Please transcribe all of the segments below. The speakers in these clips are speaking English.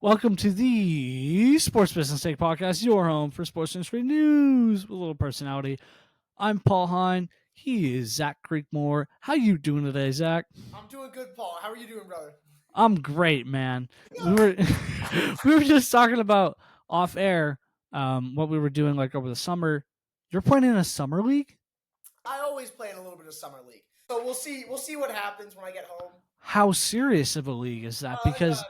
Welcome to the Sports Business Take Podcast, your home for sports industry news with a little personality. I'm Paul Hine. He is Zach Creekmore. How you doing today, Zach? I'm doing good, Paul. How are you doing, brother? I'm great, man. We were we were just talking about off air what we were doing like over the summer. You're playing in a summer league? I always play in a little bit of summer league, so we'll see. We'll see what happens when I get home. How serious of a league is that? Because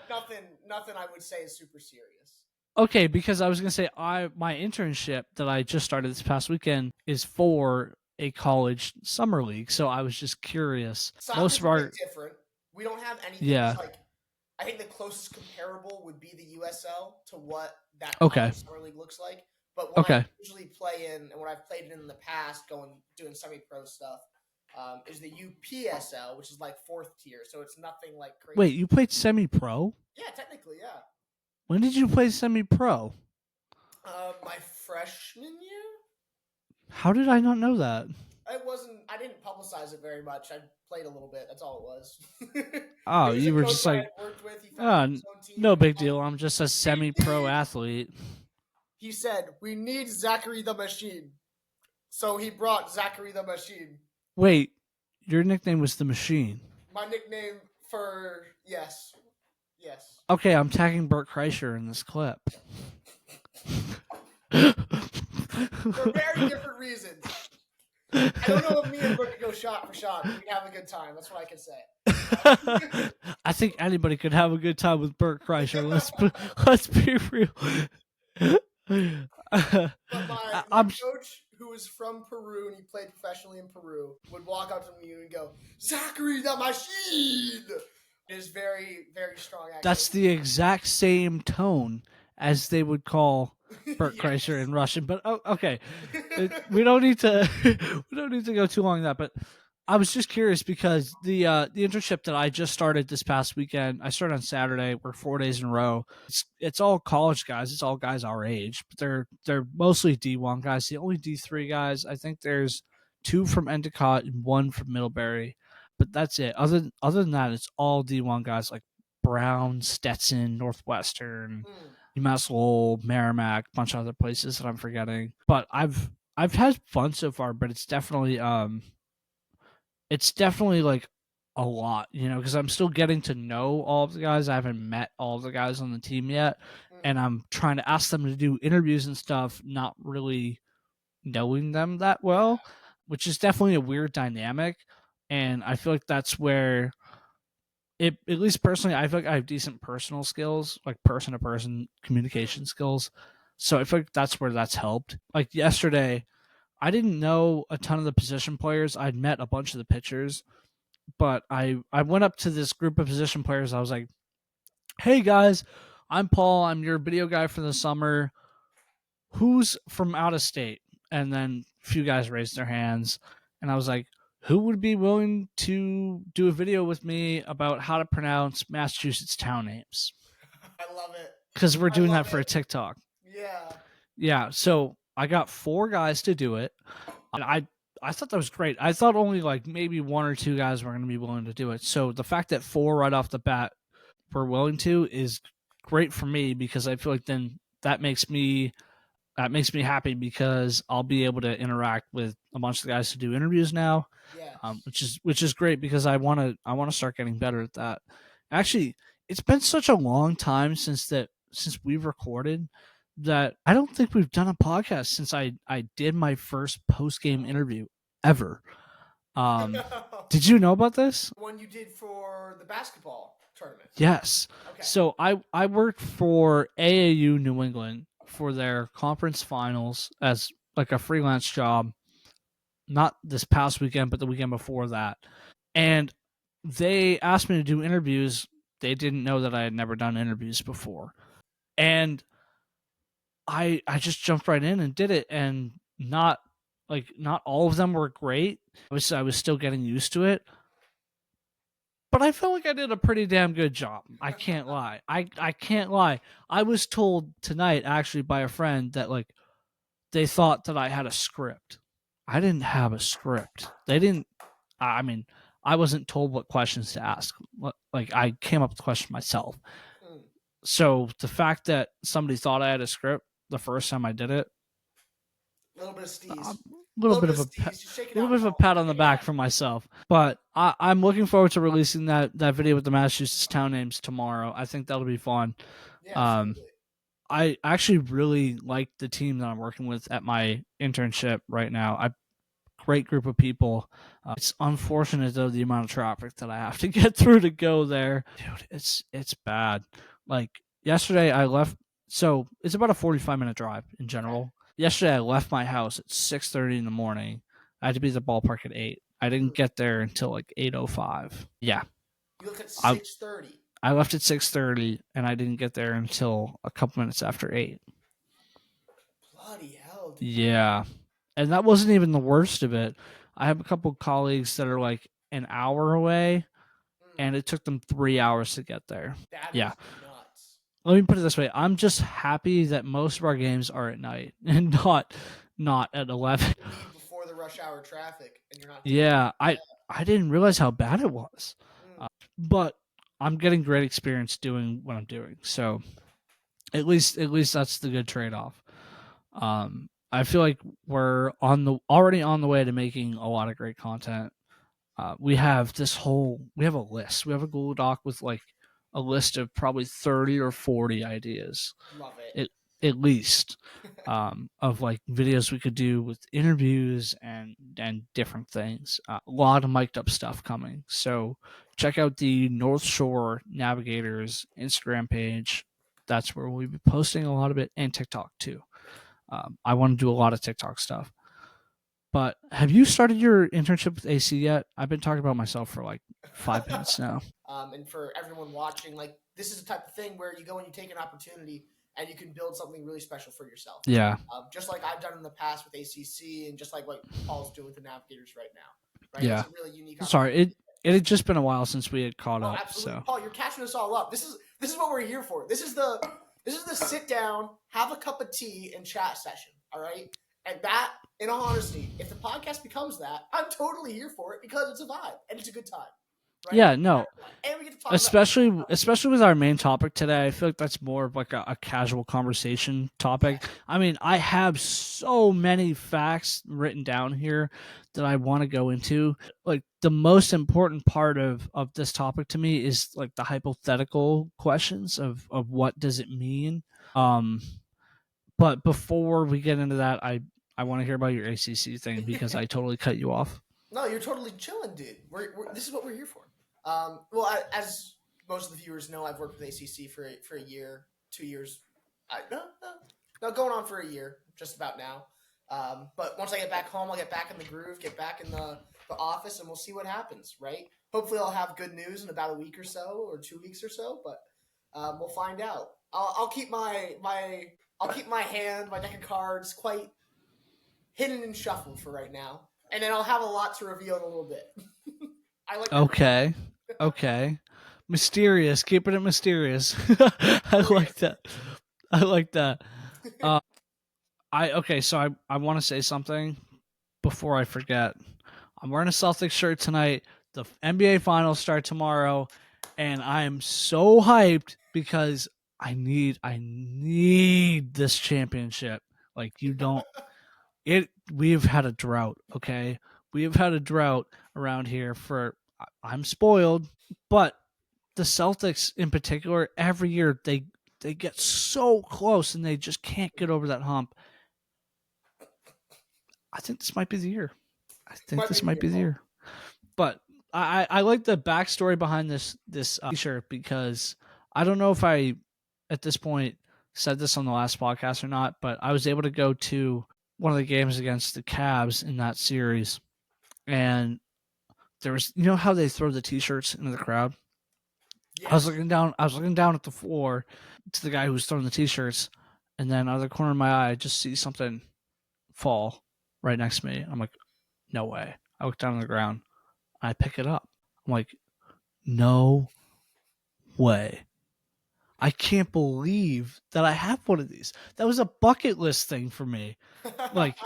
Nothing. I would say is super serious. okay, because I was gonna say my internship that I just started this past weekend is for a college summer league, so I was just curious. Soccer's a bit different. We don't have anything. Yeah. Like, I think the closest comparable would be the USL to what that Okay. summer league looks like. But what Okay. I usually play in, and what I've played in the past, doing semi-pro stuff, is the UPSL, which is like fourth tier. So it's nothing like crazy. Wait, you played semi-pro? Yeah, technically, yeah. When did you play semi-pro? My freshman year. How did I not know that? I didn't publicize it very much. I played a little bit. That's all it was. Oh, you were just like, no big deal. I'm just a semi-pro athlete. He said, "We need Zachary the Machine." So he brought Zachary the Machine. Wait, your nickname was the Machine. My nickname for yes. Okay, I'm tagging Bert Kreischer in this clip. For very different reasons. I don't know if me and Bert could go shot for shot, but we'd have a good time. That's what I can say. I think anybody could have a good time with Bert Kreischer. Let's be real. But my coach, who is from Peru and he played professionally in Peru, would walk up to me and go, "Zachary the Machine." It is very, very strong accent. That's the exact same tone as they would call Bert Kreischer in Russian. But okay, we don't need to go too long on that. But I was just curious because the internship that I just started this past weekend, I started on Saturday. We're 4 days in a row. It's all college guys. It's all guys our age, but they're mostly D1 guys. The only D3 guys, I think there's 2 from Endicott and 1 from Middlebury. But that's it. Other than that, it's all D1 guys like Brown, Stetson, Northwestern, UMass Lowell, Merrimack, a bunch of other places that I'm forgetting. But I've had fun so far, but it's definitely like a lot, because I'm still getting to know all of the guys. I haven't met all of the guys on the team yet, and I'm trying to ask them to do interviews and stuff, not really knowing them that well, which is definitely a weird dynamic. And I feel like that's where at least personally, I feel like I have decent personal skills, like person-to-person communication skills. So I feel like that's where that's helped. Like yesterday, I didn't know a ton of the position players. I'd met a bunch of the pitchers, but I went up to this group of position players. I was like, "Hey guys, I'm Paul. I'm your video guy for the summer. Who's from out of state?" And then a few guys raised their hands, and I was like, "Who would be willing to do a video with me about how to pronounce Massachusetts town names?" I love it. Because we're doing that for a TikTok. Yeah. Yeah. So I got 4 guys to do it. And I thought that was great. I thought only like maybe 1 or 2 guys were going to be willing to do it. So the fact that 4 right off the bat were willing to is great for me, because I feel like then that makes me happy, because I'll be able to interact with a bunch of guys to do interviews now. Yes. Which is great, because I want to start getting better at that. Actually, it's been such a long time since we've recorded that I don't think we've done a podcast since I did my first post-game interview ever. Did you know about this? One you did for the basketball tournament. Yes. Okay. So I worked for AAU New England for their conference finals as like a freelance job, not this past weekend, but the weekend before that. And they asked me to do interviews. They didn't know that I had never done interviews before. And I just jumped right in and did it, and not all of them were great. I was still getting used to it. But I felt like I did a pretty damn good job. I can't lie. I can't lie. I was told tonight, actually, by a friend that like they thought that I had a script. I didn't have a script. They didn't. I mean, I wasn't told what questions to ask. Like I came up with the question myself. So the fact that somebody thought I had a script the first time I did it, A little bit of a steez. little bit of a Just shake it little out, bit of a Paul. pat on the back for myself. But I'm looking forward to releasing that video with the Massachusetts town names tomorrow. I think that'll be fun. Yeah, Um, absolutely. I actually really like the team that I'm working with at my internship right now. Great group of people. It's unfortunate though the amount of traffic that I have to get through to go there. Dude, it's bad. Like yesterday I left, so it's about a 45-minute drive in Okay. general. Yesterday I left my house at 6:30 in the morning. I had to be at the ballpark at 8. I didn't get there until like 8:05. Yeah. You look at I 6:30. I left at 6:30 and I didn't get there until a couple minutes after 8. Bloody hell, dude. Yeah. And that wasn't even the worst of it. I have a couple colleagues that are like an hour away and it took them 3 hours to get there. That Yeah. is nuts. Let me put it this way. I'm just happy that most of our games are at night and not at 11. You leave before the rush hour traffic and you're not doing Yeah, yeah. I didn't realize how bad it was. Mm. But I'm getting great experience doing what I'm doing. So at least that's the good trade-off. I feel like we're already on the way to making a lot of great content. We have a list. We have a Google Doc with like a list of probably 30 or 40 ideas. Love it. At least of like videos we could do with interviews and different things. A lot of mic'd up stuff coming. So check out the North Shore Navigators Instagram page. That's where we'll be posting a lot of it, and TikTok too. I want to do a lot of TikTok stuff. But have you started your internship with AC yet? I've been talking about myself for like 5 minutes now. And for everyone watching, like this is the type of thing where you go and you take an opportunity and you can build something really special for yourself. Yeah. Just like I've done in the past with ACC, and just like what Paul's doing with the Navigators right now. Right? Yeah. It's a really unique. Sorry, it had just been a while since we had caught up. Absolutely, so. Paul, you're catching us all up. This is what we're here for. This is the sit down, have a cup of tea, and chat session. All right, and that, in all honesty, if the podcast becomes that, I'm totally here for it because it's a vibe and it's a good time. Right? Yeah, no. And we get to talk especially with our main topic today. I feel like that's more of like a casual conversation topic. Yeah. I mean, I have so many facts written down here that I want to go into. Like the most important part of this topic to me is like the hypothetical questions of what does it mean. But before we get into that, I want to hear about your ACC thing because I totally cut you off. No, you're totally chilling, dude. This is what we're here for. As most of the viewers know, I've worked with ACC for a year, 2 years. No, going on for a year, just about now. But once I get back home, I'll get back in the groove, get back in the office, and we'll see what happens, right? Hopefully I'll have good news in about a week or so, or 2 weeks or so, but we'll find out. I'll keep my hand, my deck of cards quite hidden and shuffled for right now. And then I'll have a lot to reveal in a little bit. I like that. Okay. Mysterious. Keeping it mysterious. I like that. So I want to say something before I forget. I'm wearing a Celtics shirt tonight. The NBA finals start tomorrow, and I am so hyped because I need this championship. Like you don't we've had a drought, okay? We have had a drought around here for I'm spoiled, but the Celtics in particular, every year they get so close and they just can't get over that hump. I think this might be the year. But I like the backstory behind this t-shirt because I don't know if I at this point said this on the last podcast or not, but I was able to go to one of the games against the Cavs in that series, and there was, you know how they throw the t-shirts into the crowd? Yes. I was looking down at the floor to the guy who was throwing the t-shirts, and then out of the corner of my eye I just see something fall right next to me. I'm like, no way. I look down on the ground, I pick it up. I'm like, no way. I can't believe that I have one of these. That was a bucket list thing for me. Like,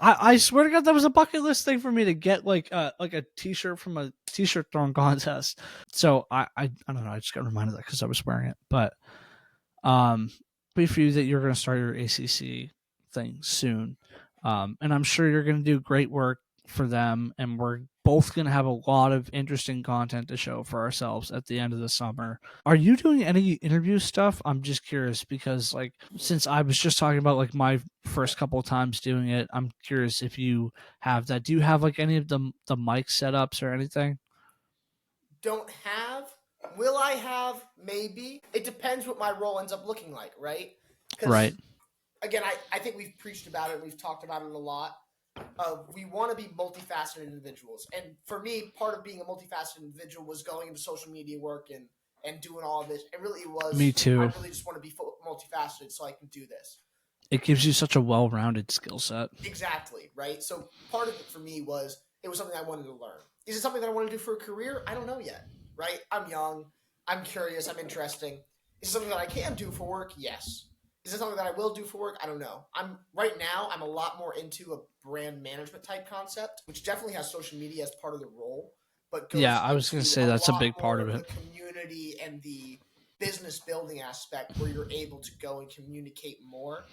I swear to God, that was a bucket list thing for me to get like a t-shirt from a t-shirt throwing contest. So I don't know. I just got reminded of that because I was wearing it. But Be for you that you're going to start your ACC thing soon, and I'm sure you're going to do great work for them, and we're both going to have a lot of interesting content to show for ourselves at the end of the summer. Are you doing any interview stuff? I'm just curious because, like, since I was just talking about like my first couple of times doing it, I'm curious if you have that. Do you have like any of the mic setups or anything? Don't have. Will I have? Maybe. It depends what my role ends up looking like, right? Right. Because, again, I think we've preached about it. We've talked about it a lot. We want to be multifaceted individuals. And for me, part of being a multifaceted individual was going into social media work and doing all of this. It really Me was, I too. really just want to be multifaceted so I can do this. It gives you such a well-rounded skill set. Exactly, right? So part of it for me was it was something I wanted to learn. Is it something that I want to do for a career? I don't know yet, right? I'm young. I'm curious. I'm interesting. Is it something that I can do for work? Yes. Is it something that I will do for work? I don't know. I'm right now. I'm a lot more into a brand management type concept, which definitely has social media as part of the role, but Yeah, goes I was going to into say a that's a lot big part more of of it. the community and the business building aspect where you're able to go and communicate more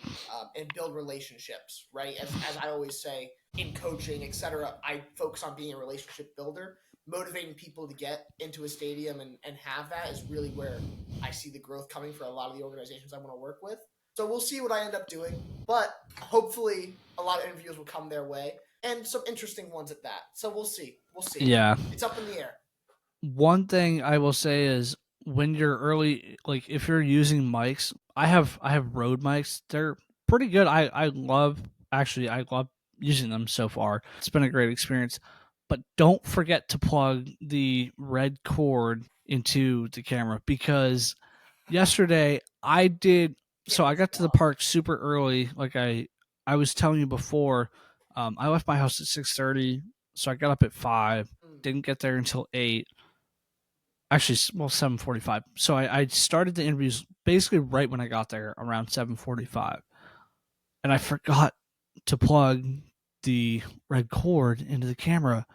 and build relationships, right? As I always say in coaching, etc., I focus on being a relationship builder. Motivating people to get into a stadium and have that is really where I see the growth coming for a lot of the organizations I want to work with. So we'll see what I end up doing, but hopefully a lot of interviews will come their way and some interesting ones at that. So we'll see. We'll see. Yeah. It's up in the air. One thing I will say is when you're early, like if you're using mics, I have Rode mics. They're pretty good. I love using them so far. It's been a great experience. But don't forget to plug the red cord into the camera because yesterday I did. So Can't I miss got to the out. park super early. Like I was telling you before, I left my house at 6:30, so I got up at 5. Mm. Didn't get there until 8. Actually, well, 7:45. So I started the interviews basically right when I got there, around 7:45, and I forgot to plug the red cord into the camera.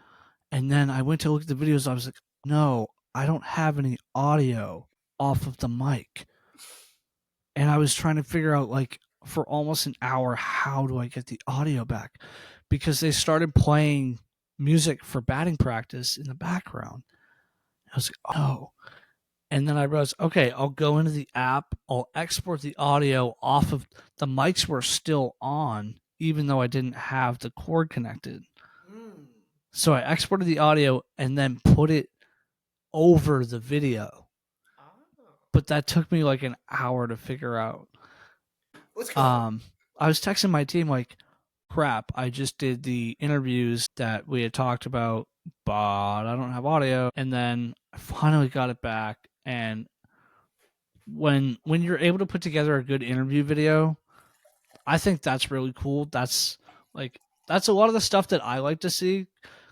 And then I went to look at the videos. I was like, no, I don't have any audio off of the mic. And I was trying to figure out, like, for almost an hour, how do I get the audio back? Because they started playing music for batting practice in the background. I was like, oh. And then I realized, okay, I'll go into the app, I'll export the audio off of the mics were still on, even though I didn't have the cord connected. Mm. So I exported the audio and then put it over the video. Oh. But that took me like an hour to figure out. Let's go. Um, I was texting my team like, crap, I just did the interviews that we had talked about, but I don't have audio. And then I finally got it back. And when you're able to put together a good interview video, I think that's really cool. Like that's a lot of the stuff that I like to see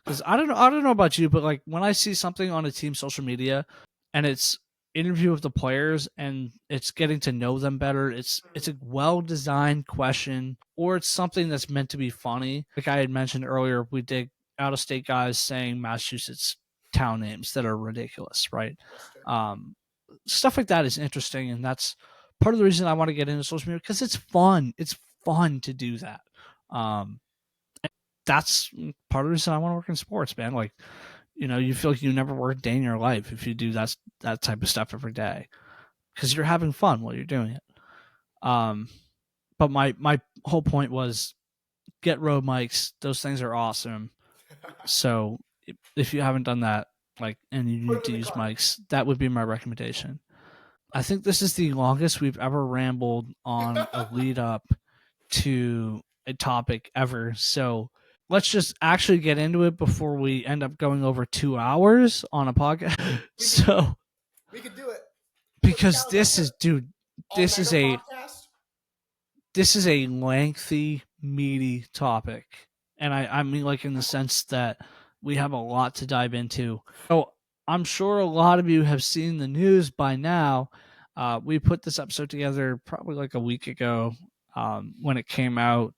because I don't know about you, but like when I see something on a team social media and it's interview with the players and it's getting to know them better, it's a well designed question or it's something that's meant to be funny. Like I had mentioned earlier, we did out of state guys saying Massachusetts town names that are ridiculous, right? Worcester. Um, Stuff like that is interesting, and that's part of the reason I want to get into social media because it's fun. It's fun to do that. Um, that's part of the reason I want to work in sports, man. Like, you feel like you never work a day in your life if you do that type of stuff every day because you're having fun while you're doing it. Um, but my whole point was get Rode mics. Those things are awesome. So if you haven't done that, like, and you Put need them to in the use car. mics, that would be my recommendation. I think this is the longest we've ever rambled on a lead up to a topic ever. So let's just actually get into it before we end up going over 2 hours on a podcast. We could do it. So We could do it. Put the because calendar up this there. is, dude, All this nighter is a podcast. this is a lengthy, meaty topic, and I mean like in the sense that we have a lot to dive into. So I'm sure a lot of you have seen the news by now. We put this episode together probably like a week ago when it came out,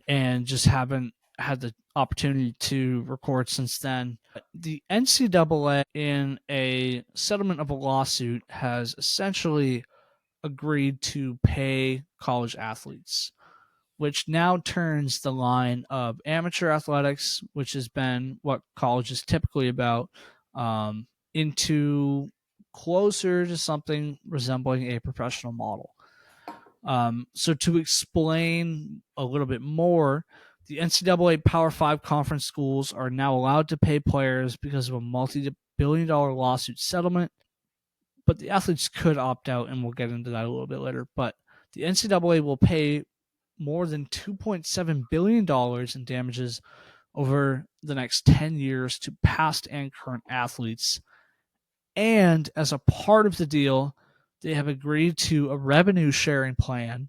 and just haven't had the opportunity to record since then. The NCAA, in a settlement of a lawsuit, has essentially agreed to pay college athletes, which now turns the line of amateur athletics, which has been what college is typically about, into closer to something resembling a professional model. So to explain a little bit more, the NCAA Power 5 conference schools are now allowed to pay players because of a multi-billion-dollar lawsuit settlement, but the athletes could opt out, and we'll get into that a little bit later. But the NCAA will pay more than $2.7 billion in damages over the next 10 years to past and current athletes. And as a part of the deal, they have agreed to a revenue sharing plan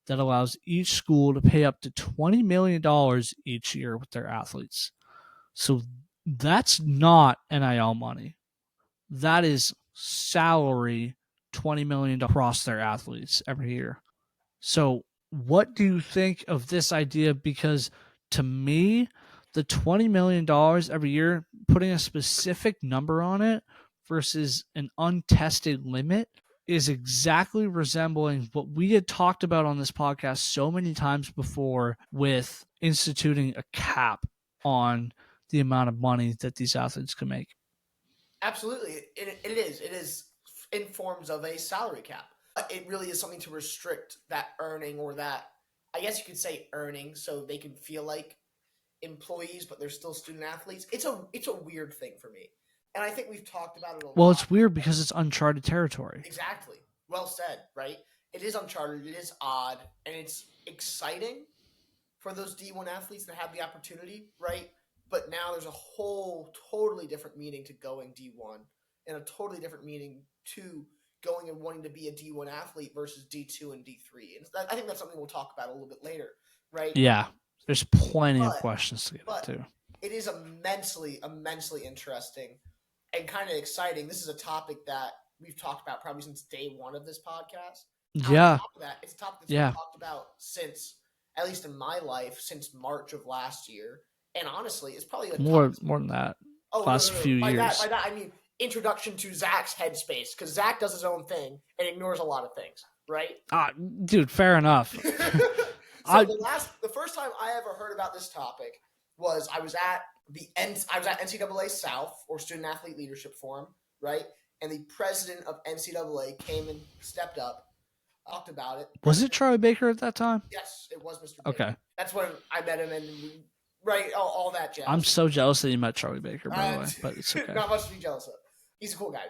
that allows each school to pay up to $20 million each year with their athletes. So that's not NIL money. That is salary, $20 million across their athletes every year. So what do you think of this idea? Because to me, the $20 million every year, putting a specific number on it versus an untested limit, is exactly resembling what we had talked about on this podcast so many times before with instituting a cap on the amount of money that these athletes can make. Absolutely. It is. It is in forms of a salary cap. It really is something to restrict that earning, or that, I guess you could say earning, so they can feel like employees, but they're still student athletes. It's a weird thing for me. And I think we've talked about it a lot. Well, it's weird because it's uncharted territory. Exactly. Well said, right? It is uncharted, it is odd, and it's exciting for those D1 athletes that have the opportunity, right? But now there's a whole totally different meaning to going D1, and a totally different meaning to going and wanting to be a D1 athlete versus D2 and D3. And I think that's something we'll talk about a little bit later, right? Yeah, there's plenty of questions to get into. It is immensely, immensely interesting and kind of exciting. This is a topic that we've talked about probably since day one of this podcast. Yeah. It's a topic that's been talked about since, at least in my life, since March of last year. And honestly, it's probably more than that. Last few years. By that, I mean introduction to Zach's headspace, because Zach does his own thing and ignores a lot of things, right? Dude, fair enough. So the first time I ever heard about this topic was I was at NCAA South, or Student Athlete Leadership Forum, right? And the president of NCAA came and stepped up, talked about it. Was it Charlie Baker at that time? Yes, it was Mr. Baker. Okay. That's when I met him, and all that jazz. I'm so jealous that you met Charlie Baker, by the way, but it's okay. Not much to be jealous of. He's a cool guy,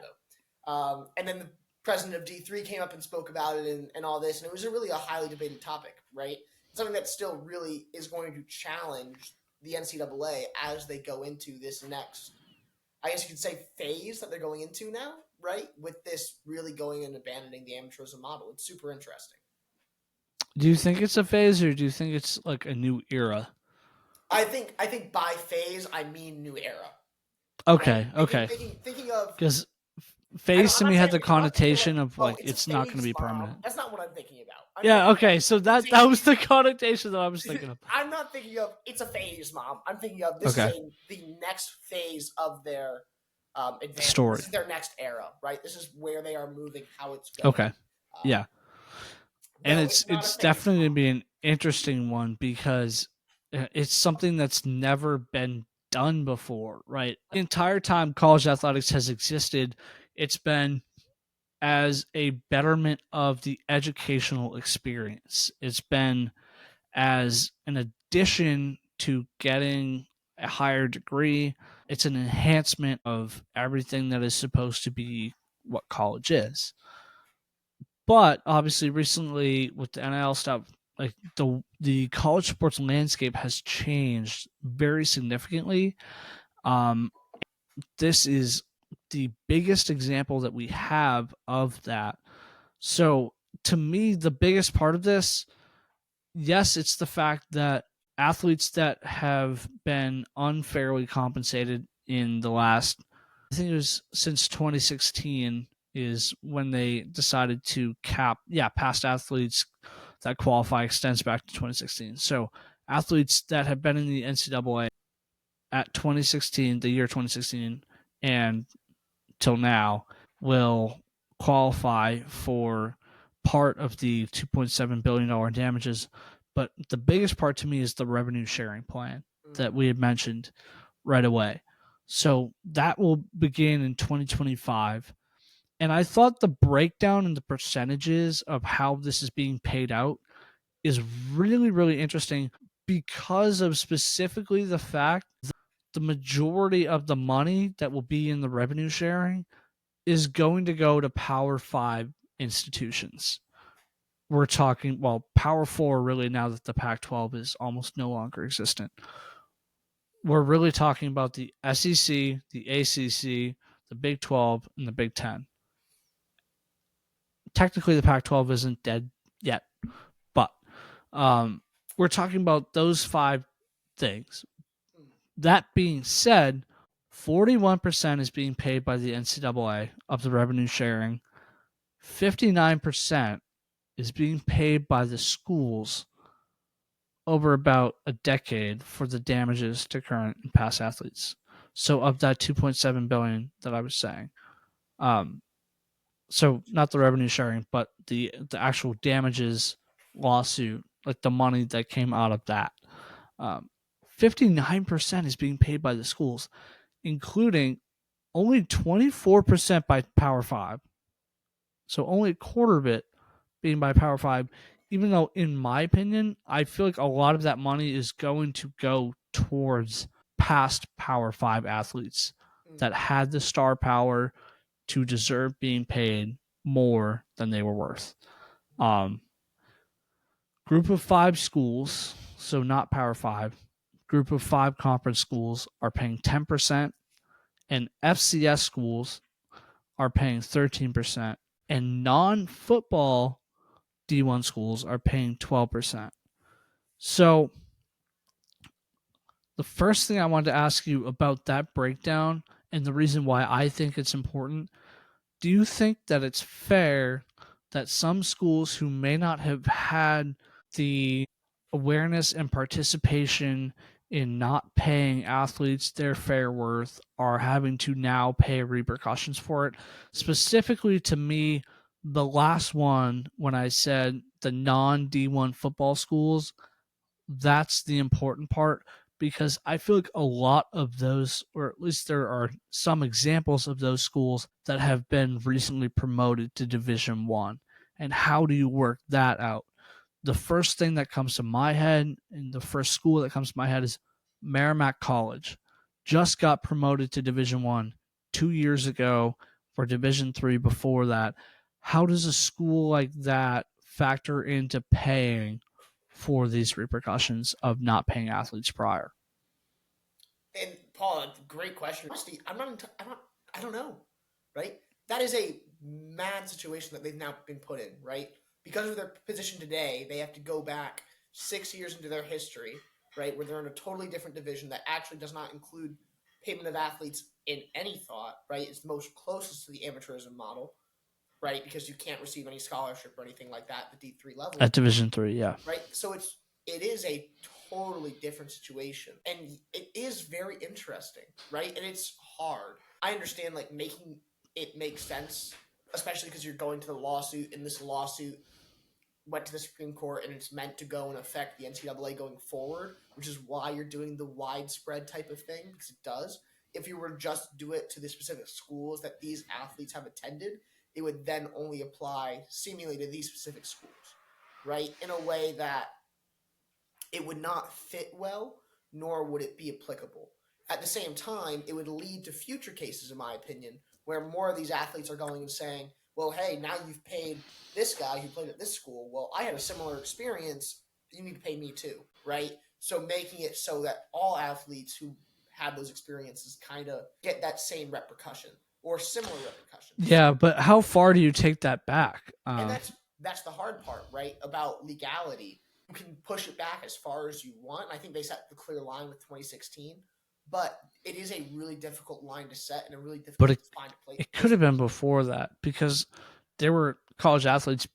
though. And then the president of D3 came up and spoke about it and all this, and it was really a highly debated topic, right? Something that still really is going to challenge the NCAA as they go into this next, I guess you could say, phase that they're going into now, right? With this really going and abandoning the amateurism model. It's super interesting. Do you think it's a phase, or do you think it's like a new era? I think by phase I mean new era. Okay, right? okay. Thinking of, because phase to me had the connotation of like it's not going to be permanent. That's not what I'm thinking about. Okay, so that was the connotation that I was thinking of. I'm not thinking of it's a phase, Mom. I'm thinking of this is the next phase of their advance. Story. This is their next era, right? This is where they are moving, how it's going. Okay, yeah. And it's definitely going to be an interesting one, because it's something that's never been done before, right? The entire time college athletics has existed, it's been as a betterment of the educational experience. It's been as an addition to getting a higher degree. It's an enhancement of everything that is supposed to be what college is. But obviously recently with the NIL stuff, like the college sports landscape has changed very significantly. This is the biggest example that we have of that. So to me, the biggest part of this, yes, it's the fact that athletes that have been unfairly compensated in the last, I think it was since 2016 is when they decided to cap, past athletes that qualify extends back to 2016. So athletes that have been in the NCAA at 2016, the year 2016, and till now will qualify for part of the $2.7 billion damages, but the biggest part to me is the revenue sharing plan that we had mentioned right away. So that will begin in 2025. And I thought the breakdown and the percentages of how this is being paid out is really, really interesting because of specifically the fact that the majority of the money that will be in the revenue sharing is going to go to Power 5 institutions. We're talking, well, Power 4 really, now that the Pac 12 is almost no longer existent. We're really talking about the SEC, the ACC, the Big 12, and the Big 10. Technically, the Pac 12 isn't dead yet, but we're talking about those 5 things. That being said, 41% is being paid by the NCAA of the revenue sharing. 59% is being paid by the schools over about a decade for the damages to current and past athletes. So of that 2.7 billion that I was saying, so not the revenue sharing, but the actual damages lawsuit, like the money that came out of that, 59% is being paid by the schools, including only 24% by Power 5. So only a quarter of it being by Power 5, even though, in my opinion, I feel like a lot of that money is going to go towards past Power 5 athletes that had the star power to deserve being paid more than they were worth. Group of 5 schools, so not Power 5, group of 5 conference schools are paying 10%, and FCS schools are paying 13%, and non-football D1 schools are paying 12%. So the first thing I wanted to ask you about that breakdown and the reason why I think it's important, do you think that it's fair that some schools who may not have had the awareness and participation in not paying athletes their fair worth are having to now pay repercussions for it? Specifically to me, the last one, when I said the non D1 football schools, that's the important part, because I feel like a lot of those, or at least there are some examples of those schools that have been recently promoted to Division 1. And how do you work that out? The first thing that comes to my head, and the first school that comes to my head, is Merrimack College. Just got promoted to Division 1 2 years ago, for Division 3 before that. How does a school like that factor into paying for these repercussions of not paying athletes prior? And Paul, great question. Honestly, I don't know, right? That is a mad situation that they've now been put in, right? Because of their position today, they have to go back 6 years into their history, right, where they're in a totally different division that actually does not include payment of athletes in any thought, right? It's the most closest to the amateurism model, right? Because you can't receive any scholarship or anything like that at the D3 level. At Division 3, yeah. Right? So it is a totally different situation. And it is very interesting, right? And it's hard. I understand like making it make sense, especially because you're going to the lawsuit, and this lawsuit went to the Supreme Court and it's meant to go and affect the NCAA going forward, which is why you're doing the widespread type of thing, because it does. If you were to just do it to the specific schools that these athletes have attended, it would then only apply seemingly to these specific schools, right? In a way that it would not fit well, nor would it be applicable. At the same time, it would lead to future cases, in my opinion, where more of these athletes are going and saying, well, hey, now you've paid this guy who played at this school. Well, I had a similar experience. You need to pay me too, right? So making it so that all athletes who have those experiences kind of get that same repercussion or similar repercussions. Yeah, but how far do you take that back? And that's the hard part, right? About legality. You can push it back as far as you want. I think they set the clear line with 2016, but it is a really difficult line to set and a really difficult to find a place. It could have been before that, because there were college athletes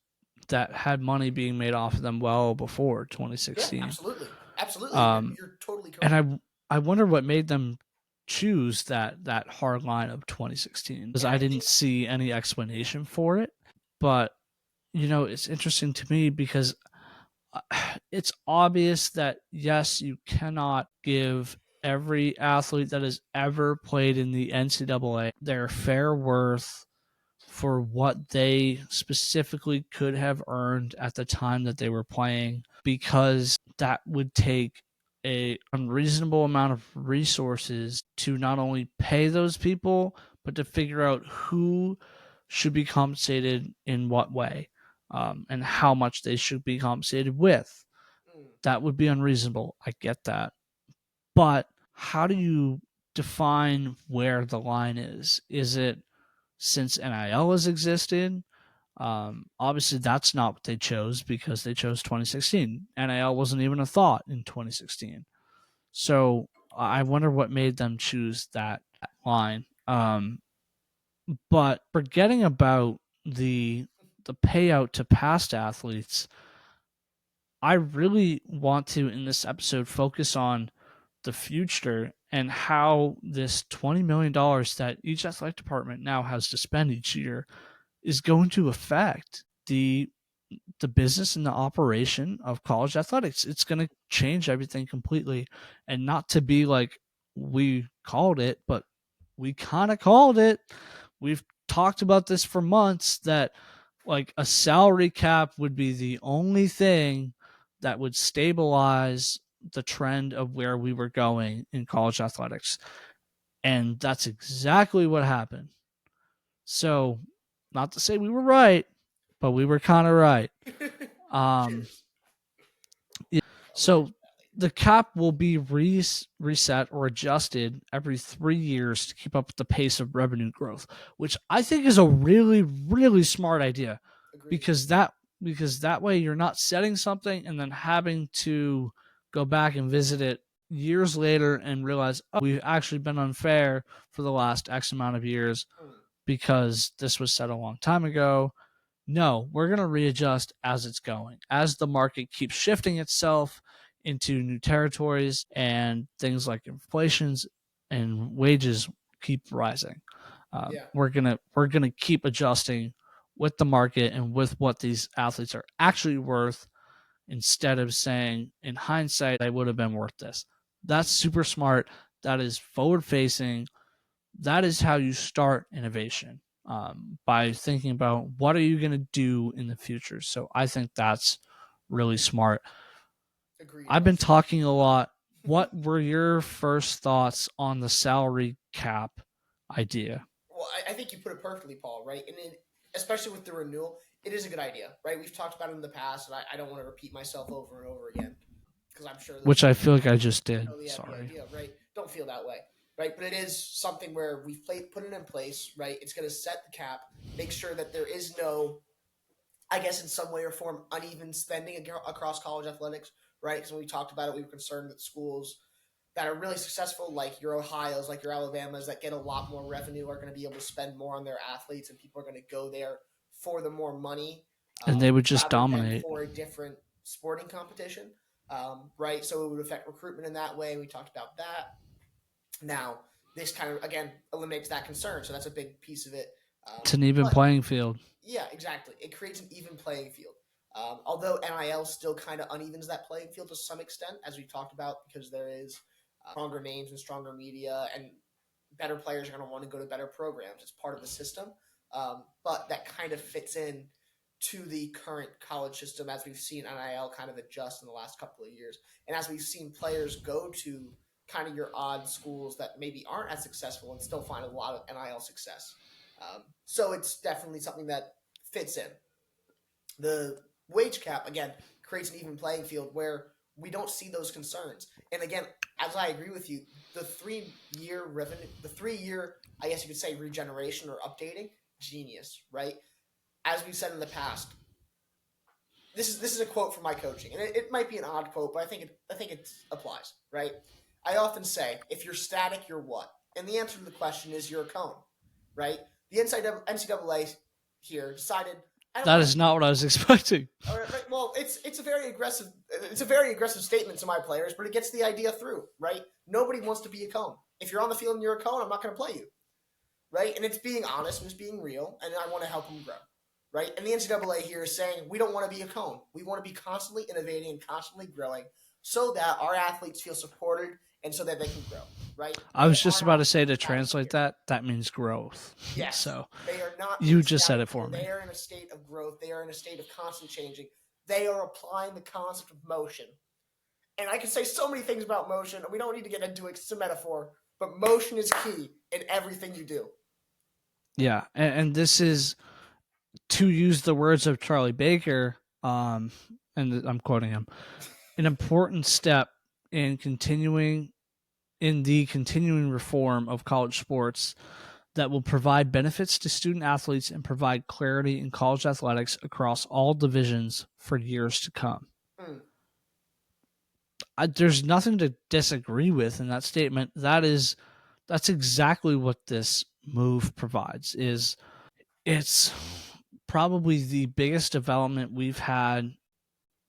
that had money being made off of them well before 2016. Yeah, absolutely. Absolutely. You're totally correct. And I wonder what made them choose that hard line of 2016, because I didn't see any explanation for it. But it's interesting to me because it's obvious that, yes, you cannot give every athlete that has ever played in the NCAA their fair worth for what they specifically could have earned at the time that they were playing, because that would take a unreasonable amount of resources to not only pay those people, but to figure out who should be compensated in what way, and how much they should be compensated with. Mm. That would be unreasonable. I get that. But how do you define where the line is? Is it since NIL has existed? Obviously, that's not what they chose, because they chose 2016. NIL wasn't even a thought in 2016. So I wonder what made them choose that line. But forgetting about the payout to past athletes, I really want to, in this episode, focus on the future and how this $20 million that each athletic department now has to spend each year is going to affect the business and the operation of college athletics. It's going to change everything completely. And not to be like we called it, but we kind of called it. We've talked about this for months, that like a salary cap would be the only thing that would stabilize the trend of where we were going in college athletics. And that's exactly what happened. So, not to say we were right, but we were kind of right. Um, Cheers. yeah. I'm right. So the cap will be reset or adjusted every 3 years to keep up with the pace of revenue growth, which I think is a really, really smart idea, Agreed. because that way you're not setting something and then having to go back and visit it years later and realize, oh, we've actually been unfair for the last X amount of years Mm. because this was set a long time ago. No, we're going to readjust as it's going, as the market keeps shifting itself into new territories and things like inflations and wages keep rising. Yeah. We're gonna keep adjusting with the market and with what these athletes are actually worth, instead of saying in hindsight they would have been worth this. That's super smart. That is forward facing. That is how you start innovation, by thinking about what are you going to do in the future. So I think that's really smart. Agreed. I've Well been said. talking a lot. What were your first thoughts on the salary cap idea? Well, I think you put it perfectly, Paul. Right, and especially with the renewal, it is a good idea. Right, we've talked about it in the past, and I don't want to repeat myself over and over again because I'm sure Which listeners I feel like I just did. totally have the Sorry. idea. Right, don't feel that way. Right, but it is something where we've put it in place. Right, it's going to set the cap, make sure that there is no, I guess, in some way or form, uneven spending across college athletics. Right, because when we talked about it, we were concerned that schools that are really successful, like your Ohio's, like your Alabamas, that get a lot more revenue, are going to be able to spend more on their athletes, and people are going to go there for the more money, And they would just rather than dominate. for a different sporting competition, right? So it would affect recruitment in that way, and we talked about that. Now, this kind of, again, eliminates that concern, so that's a big piece of it. It's an even But playing field. yeah, exactly. It creates an even playing field. Although NIL still kind of unevens that playing field to some extent, as we talked about, because there is stronger names and stronger media, and better players are going to want to go to better programs. It's part of the system. But that kind of fits in to the current college system, as we've seen NIL kind of adjust in the last couple of years. And as we've seen players go to kind of your odd schools that maybe aren't as successful and still find a lot of NIL success. So it's definitely something that fits in. The wage cap, again, creates an even playing field where we don't see those concerns. And again, as I agree with you, the 3 year revenue, the 3 year, I guess you could say, regeneration or updating, genius, right? As we've said in the past, this is a quote from my coaching, and it might be an odd quote, but I think it applies, right? I often say, if you're static, you're what? And the answer to the question is you're a cone, right? The NCAA here decided, I don't That want is not what I was expecting. all right, right. Well, it's a very aggressive statement to my players, but it gets the idea through, right? Nobody wants to be a cone. If you're on the field and you're a cone, I'm not going to play you, right? And it's being honest and it's being real, and I want to help them grow. right? And the NCAA here is saying we don't want to be a cone. We want to be constantly innovating and constantly growing so that our athletes feel supported and so that they can grow, right? I They was just are about not to say, being to stagnant translate here. that means growth. Yes, So they are not you being just said it stagnant for here. me. They are in a state of growth. They are in a state of constant changing. They are applying the concept of motion. And I can say so many things about motion. We don't need to get into it. It's a metaphor, but motion is key in everything you do. Yeah, and this is, to use the words of Charlie Baker, and I'm quoting him, an important step in the continuing reform of college sports that will provide benefits to student athletes and provide clarity in college athletics across all divisions for years to come. Mm. There's nothing to disagree with in that statement. That's exactly what this move provides. It's probably the biggest development we've had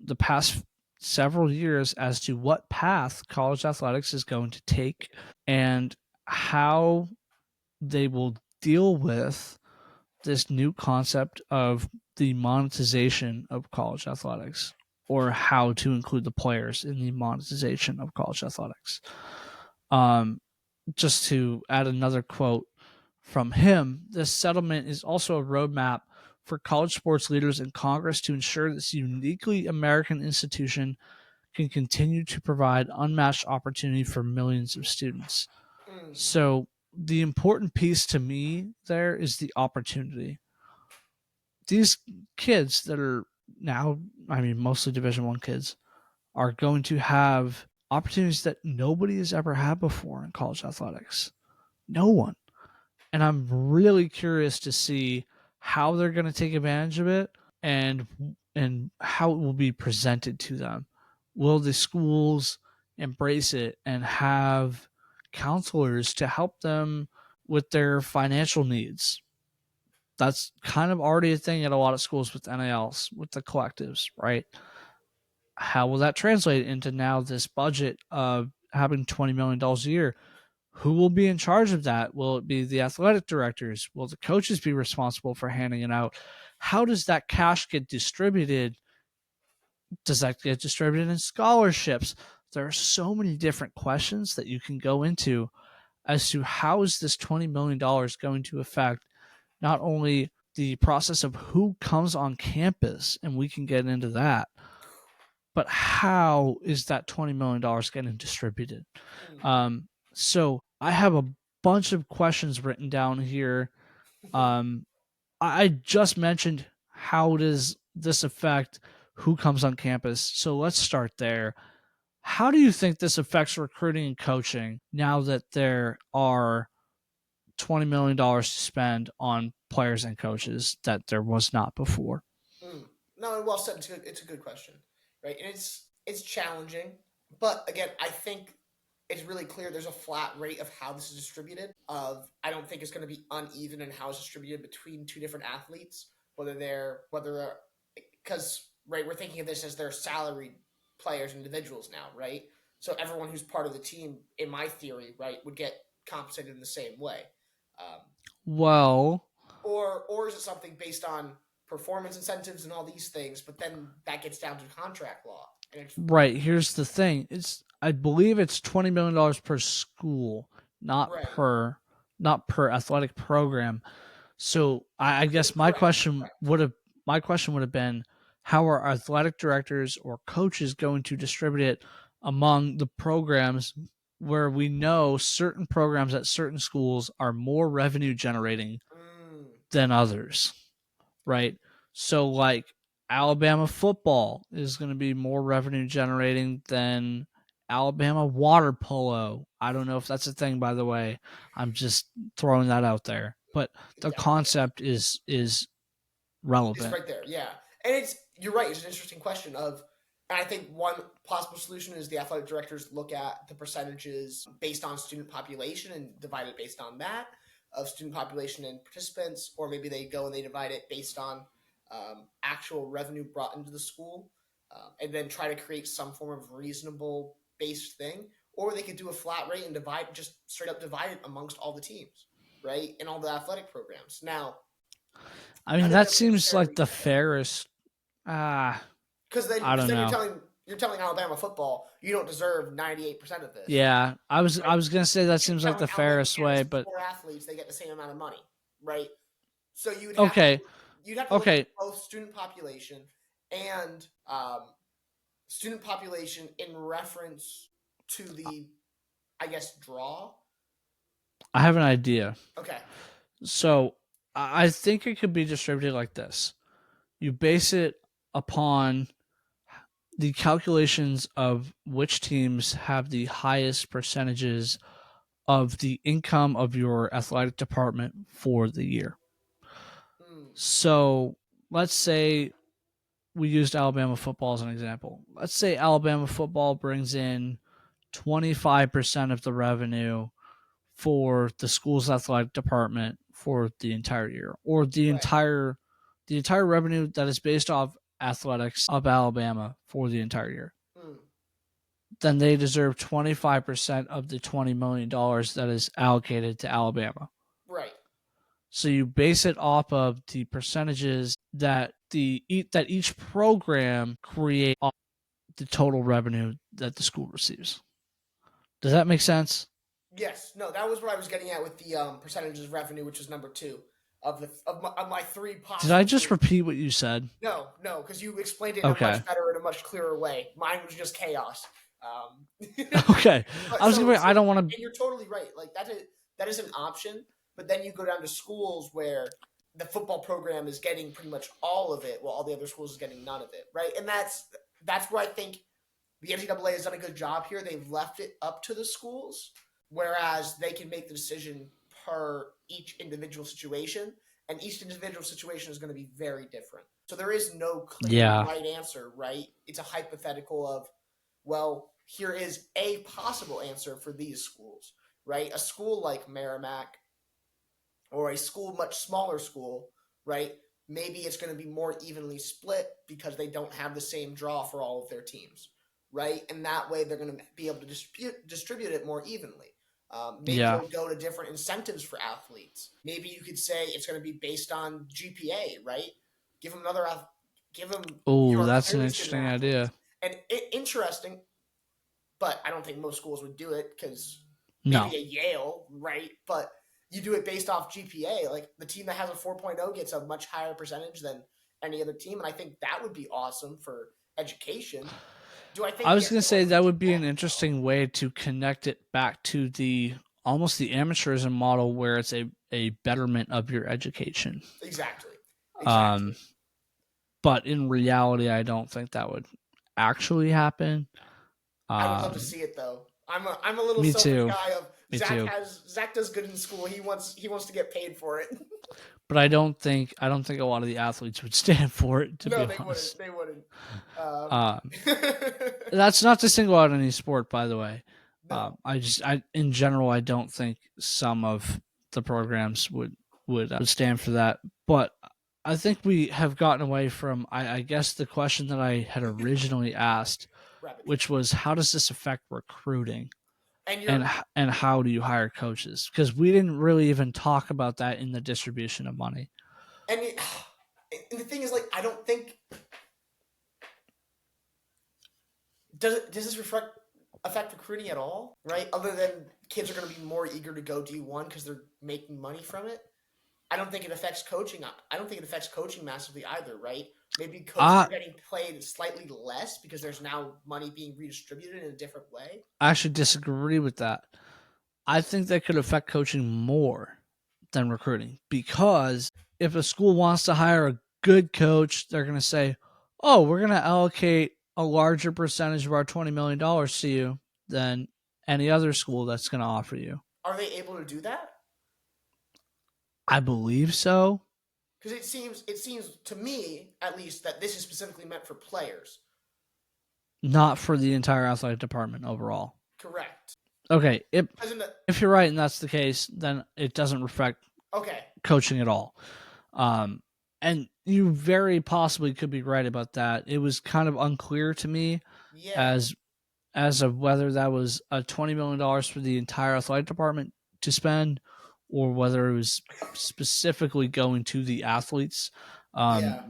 the past several years as to what path college athletics is going to take and how they will deal with this new concept of the monetization of college athletics, or how to include the players in the monetization of college athletics. Um, just to add another quote from him, this settlement is also a roadmap for college sports leaders in Congress to ensure this uniquely American institution can continue to provide unmatched opportunity for millions of students. Mm. So the important piece to me there is the opportunity. These kids that are now, I mean, mostly Division One kids, are going to have opportunities that nobody has ever had before in college athletics. No one. And I'm really curious to see how they're going to take advantage of it, and how it will be presented to them. Will the schools embrace it and have counselors to help them with their financial needs? That's kind of already a thing at a lot of schools with NALs, with the collectives, right? How will that translate into now this budget of having $20 million a year? Who will be in charge of that? Will it be the athletic directors? Will the coaches be responsible for handing it out? How does that cash get distributed? Does that get distributed in scholarships? There are so many different questions that you can go into as to how is this $20 million going to affect not only the process of who comes on campus, and we can get into that, but how is that $20 million getting distributed? Mm. So I have a bunch of questions written down here. Um, I just mentioned, how does this affect who comes on campus? So let's start there. How do you think this affects recruiting and coaching now that there are $20 million to spend on players and coaches that there was not before? Mm. No, well said. It's a good question, right? And it's challenging, but again, I think it's really clear there's a flat rate of how this is distributed. I don't think it's going to be uneven in how it's distributed between two different athletes, whether they're because right, we're thinking of this as their salaried players, individuals now, right? So everyone who's part of the team, in my theory, right, would get compensated in the same way. Um, Well, or is it something based on performance incentives and all these things? But then that gets down to contract law, and it's right, here's the thing. I believe it's $20 million per school, not right. per athletic program. So I guess Correct. my question would have been, how are athletic directors or coaches going to distribute it among the programs where we know certain programs at certain schools are more revenue generating Mm. than others, right? So like Alabama football is going to be more revenue generating than Alabama water polo. I don't know if that's a thing, by the way. I'm just throwing that out there. But the Yeah, concept is it's relevant. right there. Yeah, and you're right. It's an interesting question of, and I think one possible solution is the athletic directors look at the percentages based on student population and divide it based on that of student population and participants, or maybe they go and they divide it based on actual revenue brought into the school, and then try to create some form of reasonable based thing, or they could do a flat rate and just straight up divide it amongst all the teams, right, and all the athletic programs. Now, I mean, I think that that's seems like fairly the fair. fairest. Ah, I Because don't then know. you're telling Alabama football you don't deserve 98% of this, Yeah, I right? was gonna say that You're seems like telling the Alabama fairest way, fans but poor athletes they get the same amount of money, right? So okay, you'd have to look at okay. both and student population in reference to the, I guess, draw. I have an idea. Okay. So I think it could be distributed like this: you base it upon the calculations of which teams have the highest percentages of the income of your athletic department for the year. Hmm. So let's say we used Alabama football as an example. Let's say Alabama football brings in 25% of the revenue for the school's athletic department for the entire year, or Right. the entire revenue that is based off athletics of Alabama for the entire year. Hmm. Then they deserve 25% of the $20 million that is allocated to Alabama. Right. So you base it off of the percentages that that each program create off the total revenue that the school receives. Does that make sense? Yes. No, that was what I was getting at with the percentages of revenue, which is number two of my three Did I possible just solutions. repeat what you said? No, no, because you explained it in a Okay. much better and a much clearer way. Mine was just chaos. Um, Okay. but I was gonna. I don't want and you're totally right. Like that is an option. But then you go down to schools where the football program is getting pretty much all of it, while all the other schools is getting none of it, right? And that's where I think the NCAA has done a good job here. They've left it up to the schools, whereas they can make the decision per each individual situation, and each individual situation is going to be very different. So there is no to. clear Yeah. right answer, right? It's a hypothetical of, well, here is a possible answer for these schools, right? A school like Merrimack or a school much smaller school, right? Maybe it's going to be more evenly split because they don't have the same draw for all of their teams, right? And that way they're going to be able to distribute it more evenly. Maybe Yeah. they'll go to different incentives for athletes. Maybe you could say it's going to be based on GPA, right? Give them give them Oh, your that's an clearly student interesting athletes. idea. And interesting, but I don't think most schools would do it because maybe No. a Yale, right? But you do it based off GPA. Like the team that has a 4.0 gets a much higher percentage than any other team. And I think that would be awesome for education. Do I think I the was gonna NCAA say would that do would be that? an No. interesting way to connect it back to the almost the amateurism model where it's a betterment of your education. Exactly. Exactly. Um, but in reality, I don't think that would actually happen. I would love to Um, see it though. I'm a little me selfish too. guy of Me too. Zach does good in school. He wants to get paid for it. But I don't think a lot of the athletes would stand for it, to be No, they wouldn't. honest. They wouldn't. Um, Um, that's not to single out any sport, by the way. no. I in general, I don't think some of the programs would stand for that. But I think we have gotten away from, I guess, the question that I had originally asked, Rapid which train. was how does this affect recruiting And and you're and how do you hire coaches? Because we didn't really even talk about that in the distribution of money. and, it, and the thing is, like, I don't think does this affect recruiting at all, right? Other than kids are going to be more eager to go D1 because they're making money from it. I don't think it affects coaching. I don't think it affects coaching massively either, right? Maybe coaches I are getting paid slightly less because there's now money being redistributed in a different way. actually disagree with that. I think that could affect coaching more than recruiting because if a school wants to hire a good coach, they're going to say, "Oh, we're going to allocate a larger percentage of our $20 million to you than any other school that's going to offer you." Are they able to do that? I believe so. Because it seems to me at least that this is specifically meant for players. Not for the entire athletic department overall. Correct. Okay, The, if you're right and that's the case, then it doesn't affect okay. coaching at all. And you very possibly could be right about that. It was kind of unclear to me Yeah. as of whether that was a $20 million for the entire athletic department to spend, or whether it was specifically going to the athletes. Yeah.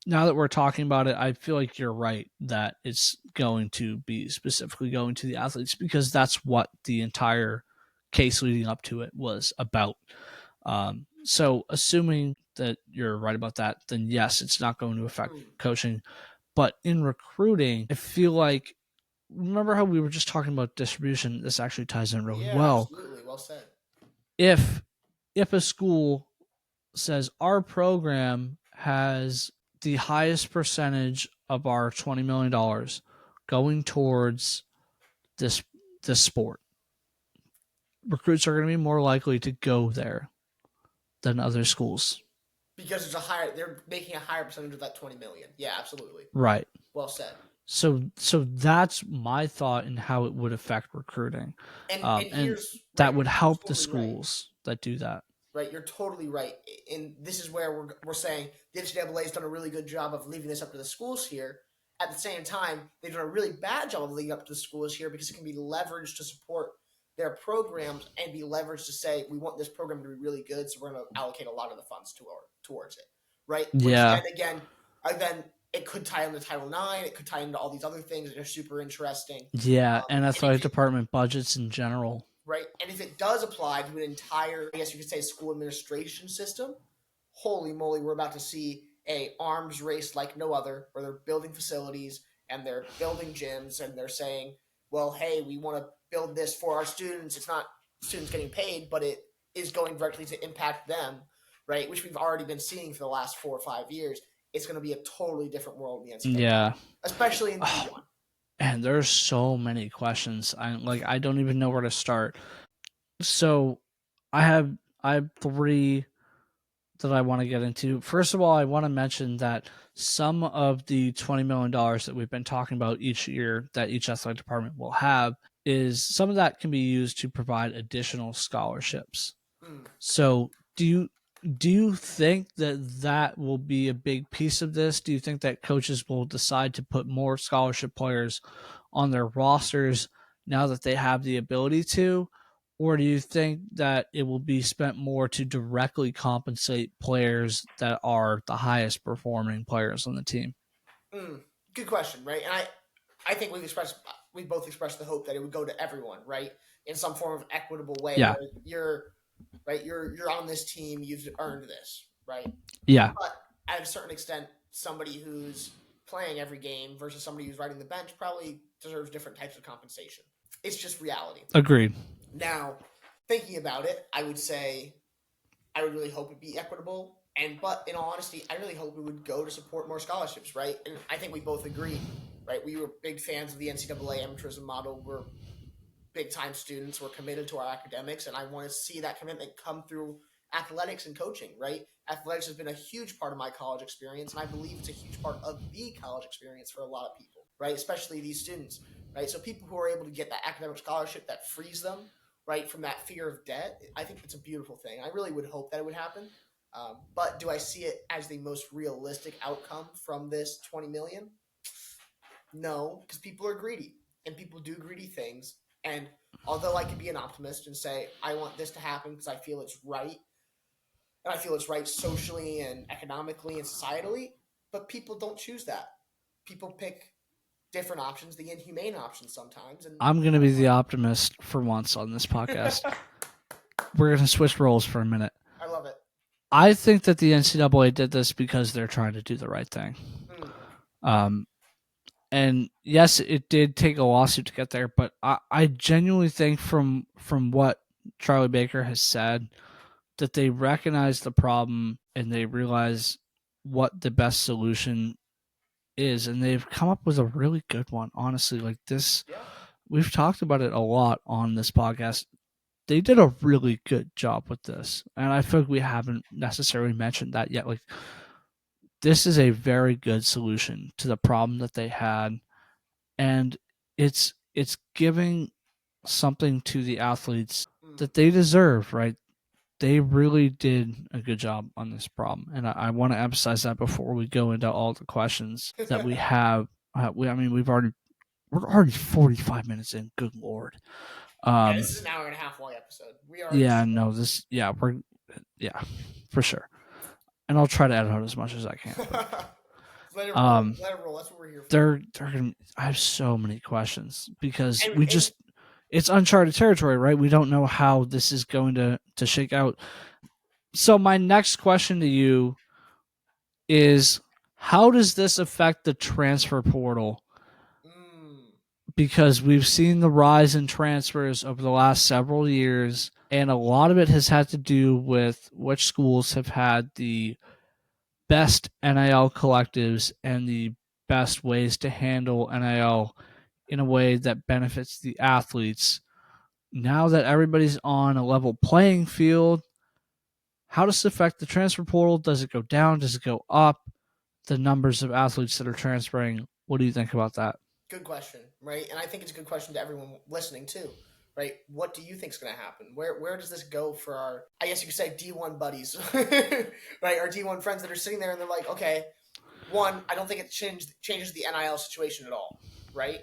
Now that we're talking about it, I feel like you're right that it's going to be specifically going to the athletes because that's what the entire case leading up to it was about. So, assuming that you're right about that, then yes, it's not going to affect coaching. But in recruiting, I feel like, remember how we were just talking about distribution? This actually ties in really Yeah, well. absolutely. Well said. If a school says our program has the highest percentage of our $20 million going towards this sport, recruits are going to be more likely to go there than other schools. Because they're making a higher percentage of that 20 million. Yeah, absolutely. Right. Well said. So that's my thought in how it would affect recruiting, And and here's that right. would You're help the totally right. schools that do that. Right, you're totally right. And this is where we're saying the NCAA has done a really good job of leaving this up to the schools here. At the same time, they've done a really bad job of leaving up to the schools here because it can be leveraged to support their programs and be leveraged to say, we want this program to be really good, so we're going to allocate a lot of the funds towards it. Right? Which Yeah. then it could tie into Title IX. It could tie into all these other things that are super interesting. Yeah, and And athletic department budgets in general. Right? And if it does apply to an entire, I guess you could say, school administration system, holy moly, we're about to see a arms race like no other, where they're building facilities and they're building gyms and they're saying, well, hey, we want to build this for our students. It's not students getting paid, but it is going directly to impact them, right? Which we've already been seeing for the last 4 or 5 years. It's going to be a totally different world in the NCAA. Yeah. Especially in D1. And there's so many questions. I don't even know where to start. So I have 3 that I want to get into. First of all, I want to mention that some of the $20 million that we've been talking about each year that each athletic department will have is some of that can be used to provide additional scholarships. So do you think that will be a big piece of this? Do you think that coaches will decide to put more scholarship players on their rosters now that they have the ability to? Or do you think that it will be spent more to directly compensate players that are the highest performing players on the team? Good question, right? And I think we both expressed the hope that it would go to everyone, right? In some form of equitable way Yeah. where you're on this team, you've earned this, right? Yeah. But at a certain extent, somebody who's playing every game versus somebody who's riding the bench probably deserves different types of compensation. It's just reality. Agreed. Now, thinking about it, I would say I would really hope it'd be equitable. But in all honesty, I really hope it would go to support more scholarships, right? And I think we both agree, right? We were big fans of the NCAA amateurism model. We're big time students. We're committed to our academics, and I want to see that commitment come through athletics and coaching, right? Athletics has been a huge part of my college experience, and I believe it's a huge part of the college experience for a lot of people, right? Especially these students, right? So people who are able to get that academic scholarship that frees them, right, from that fear of debt, I think it's a beautiful thing. I really would hope that it would happen. But do I see it as the most realistic outcome from this 20 million? No, because people are greedy and people do greedy things. And although I could be an optimist and say, I want this to happen because I feel it's right, and I feel it's right socially and economically and societally, but people don't choose that. People pick different options, the inhumane options sometimes. And I'm going to be the optimist for once on this podcast. We're going to switch roles for a minute. I love it. I think that the NCAA did this because they're trying to do the right thing. And yes, it did take a lawsuit to get there, but I genuinely think from what Charlie Baker has said that they recognize the problem and they realize what the best solution is, and they've come up with a really good one. Honestly, like this, we've talked about it a lot on this podcast. They did a really good job with this, and I feel like we haven't necessarily mentioned that yet. Like, this is a very good solution to the problem that they had, and it's giving something to the athletes that they deserve, right? They really did a good job on this problem, and I want to emphasize that before we go into all the questions that we have. We're already 45 minutes in. Good Lord. Yeah, this is an hour and a half long episode. We are. Yeah, no, for sure. And I'll try to edit out as much as I can. Let it roll. Let it roll. That's what we're here for. I have so many questions because it's uncharted territory, right? We don't know how this is going to shake out. So my next question to you is, how does this affect the transfer portal? Because we've seen the rise in transfers over the last several years, and a lot of it has had to do with which schools have had the best NIL collectives and the best ways to handle NIL in a way that benefits the athletes. Now that everybody's on a level playing field, how does it affect the transfer portal? Does it go down? Does it go up? The numbers of athletes that are transferring. What do you think about that? Good question, right? And I think it's a good question to everyone listening too, right? What do you think is going to happen? Where does this go for our, I guess you could say, D1 buddies, right? Our D1 friends that are sitting there and they're like, okay, one, I don't think it changes the NIL situation at all, right?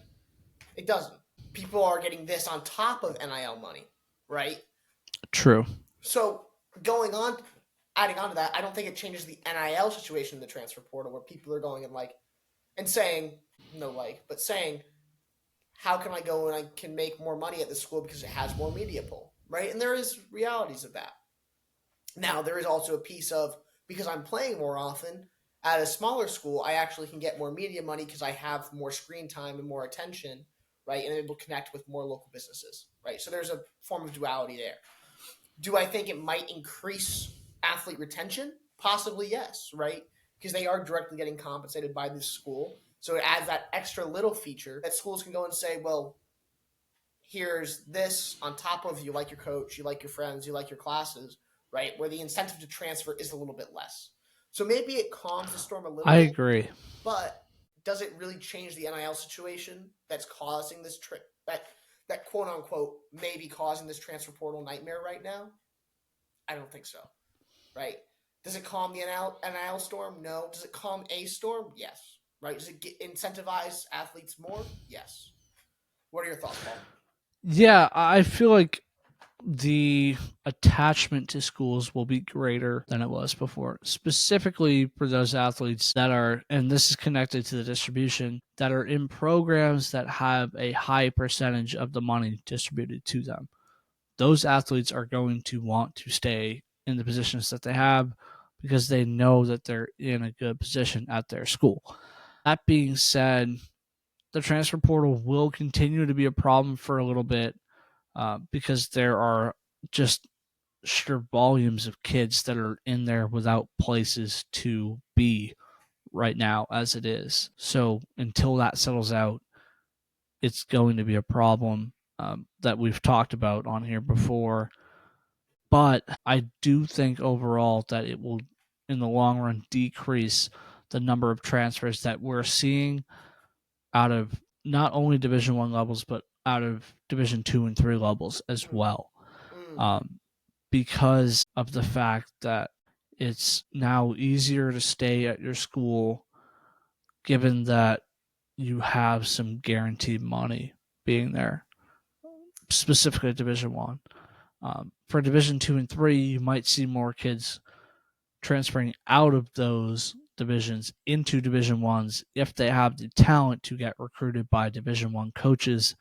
It doesn't. People are getting this on top of NIL money, right? True. So adding on to that, I don't think it changes the NIL situation in the transfer portal where people are going and saying, saying, how can I go and I can make more money at this school because it has more media pull, right? And there is realities of that. Now, there is also a piece of, because I'm playing more often at a smaller school, I actually can get more media money because I have more screen time and more attention, right? And able to connect with more local businesses, right? So there's a form of duality there. Do I think it might increase athlete retention? Possibly yes, right? Because they are directly getting compensated by this school. So it adds that extra little feature that schools can go and say, well, here's this on top of you like your coach, you like your friends, you like your classes, right? Where the incentive to transfer is a little bit less. So maybe it calms the storm a little bit. I agree. But does it really change the NIL situation that's causing this that quote unquote may be causing this transfer portal nightmare right now? I don't think so. Right? Does it calm the NIL storm? No. Does it calm a storm? Yes. Right? Does it incentivize athletes more? Yes. What are your thoughts, Paul? Yeah, I feel like the attachment to schools will be greater than it was before, specifically for those athletes that are, and this is connected to the distribution, that are in programs that have a high percentage of the money distributed to them. Those athletes are going to want to stay in the positions that they have because they know that they're in a good position at their school. That being said, the transfer portal will continue to be a problem for a little bit because there are just sheer volumes of kids that are in there without places to be right now as it is. So until that settles out, it's going to be a problem that we've talked about on here before. But I do think overall that it will, in the long run, decrease the number of transfers that we're seeing out of not only Division I levels, but out of Division II and III levels as well. Because of the fact that it's now easier to stay at your school given that you have some guaranteed money being there, specifically at Division I. For Division II and III, you might see more kids transferring out of those divisions into Division I's if they have the talent to get recruited by Division I coaches,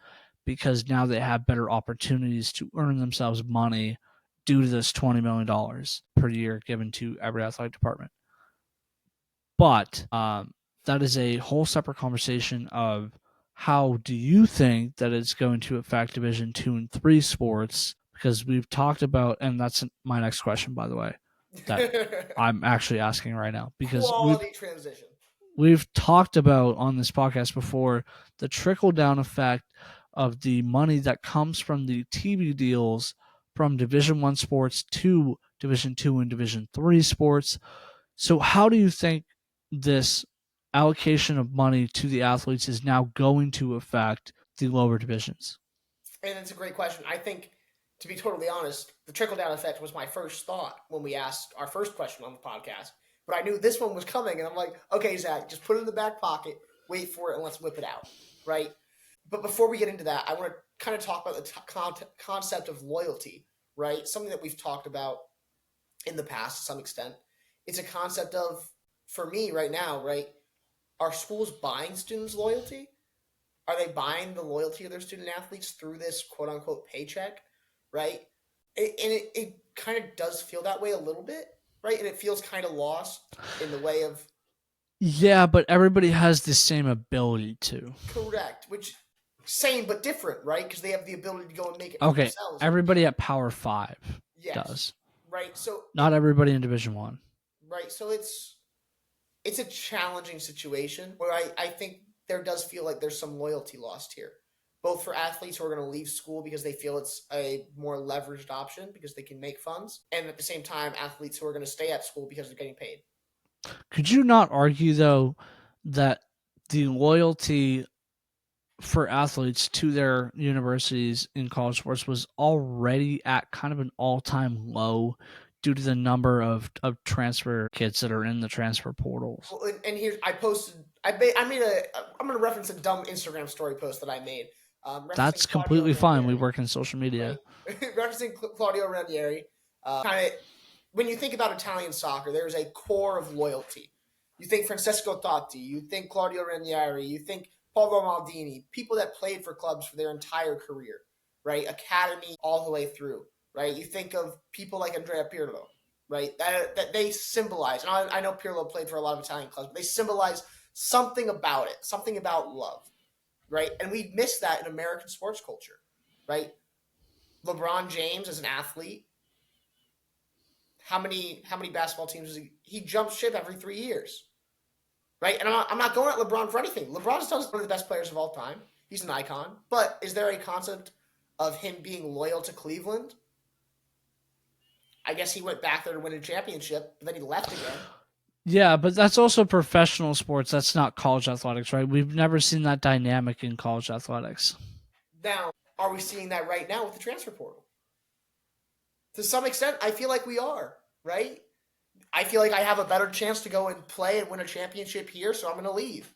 because now they have better opportunities to earn themselves money due to this $20 million per year given to every athletic department. But that is a whole separate conversation of how do you think that it's going to affect Division II and III sports, because we've talked about, and that's my next question, by the way, that I'm actually asking right now, because quality transition. We've talked about on this podcast before the trickle-down effect of the money that comes from the TV deals from Division I sports to Division II and Division III sports. So how do you think this allocation of money to the athletes is now going to affect the lower divisions? And it's a great question. I think, to be totally honest, the trickle-down effect was my first thought when we asked our first question on the podcast. But I knew this one was coming, and I'm like, okay, Zach, just put it in the back pocket, wait for it, and let's whip it out, right? But before we get into that, I want to kind of talk about the concept of loyalty, right? Something that we've talked about in the past to some extent. It's a concept of, for me right now, right? Are schools buying students' loyalty? Are they buying the loyalty of their student athletes through this quote unquote paycheck, right? And it kind of does feel that way a little bit, right? And it feels kind of lost in the way of Yeah, but everybody has the same ability to. correct, which same but different, right? Because they have the ability to go and make it for Okay, themselves. everybody at Power 5 Yes, does. right. So Not everybody in Division 1. right, so it's a challenging situation where I think there does feel like there's some loyalty lost here, both for athletes who are going to leave school because they feel it's a more leveraged option because they can make funds, and at the same time, athletes who are going to stay at school because they're getting paid. Could you not argue though that the loyalty for athletes to their universities in college sports was already at kind of an all-time low due to the number of transfer kids that are in the transfer portals? Well, and here's I'm going to reference a dumb Instagram story post that I made, referencing That's Claudio completely fine. We Ranieri, work in social right? media. Referencing Claudio Ranieri, kind of when you think about Italian soccer, there's a core of loyalty. You think Francesco Totti, you think Claudio Ranieri, you think Paolo Maldini, people that played for clubs for their entire career, right? Academy all the way through, right? You think of people like Andrea Pirlo, right? That they symbolize, and I know Pirlo played for a lot of Italian clubs, but they symbolize something about it, something about love, right? And we miss that in American sports culture, right? LeBron James as an athlete, how many basketball teams does he jumps ship every 3 years, right? And I'm not going at LeBron for anything. LeBron is one of the best players of all time. He's an icon. But is there a concept of him being loyal to Cleveland? I guess he went back there to win a championship, but then he left again. Yeah, but that's also professional sports. That's not college athletics, right? We've never seen that dynamic in college athletics. Now, are we seeing that right now with the transfer portal? To some extent, I feel like we are, right? I feel like I have a better chance to go and play and win a championship here, so I'm going to leave.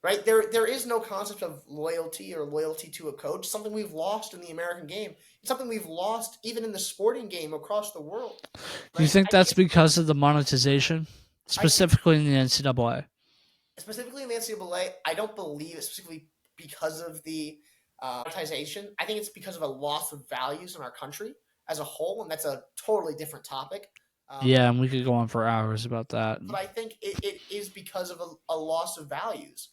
Right? There is no concept of loyalty or loyalty to a coach. Something we've lost in the American game. It's something we've lost even in the sporting game across the world. Do you Right? think I think that's because of the monetization, I think specifically in the NCAA? specifically in the NCAA, I don't believe it's specifically because of the monetization. I think it's because of a loss of values in our country as a whole, and that's a totally different topic. Yeah, and we could go on for hours about that. But I think it is because of a loss of values.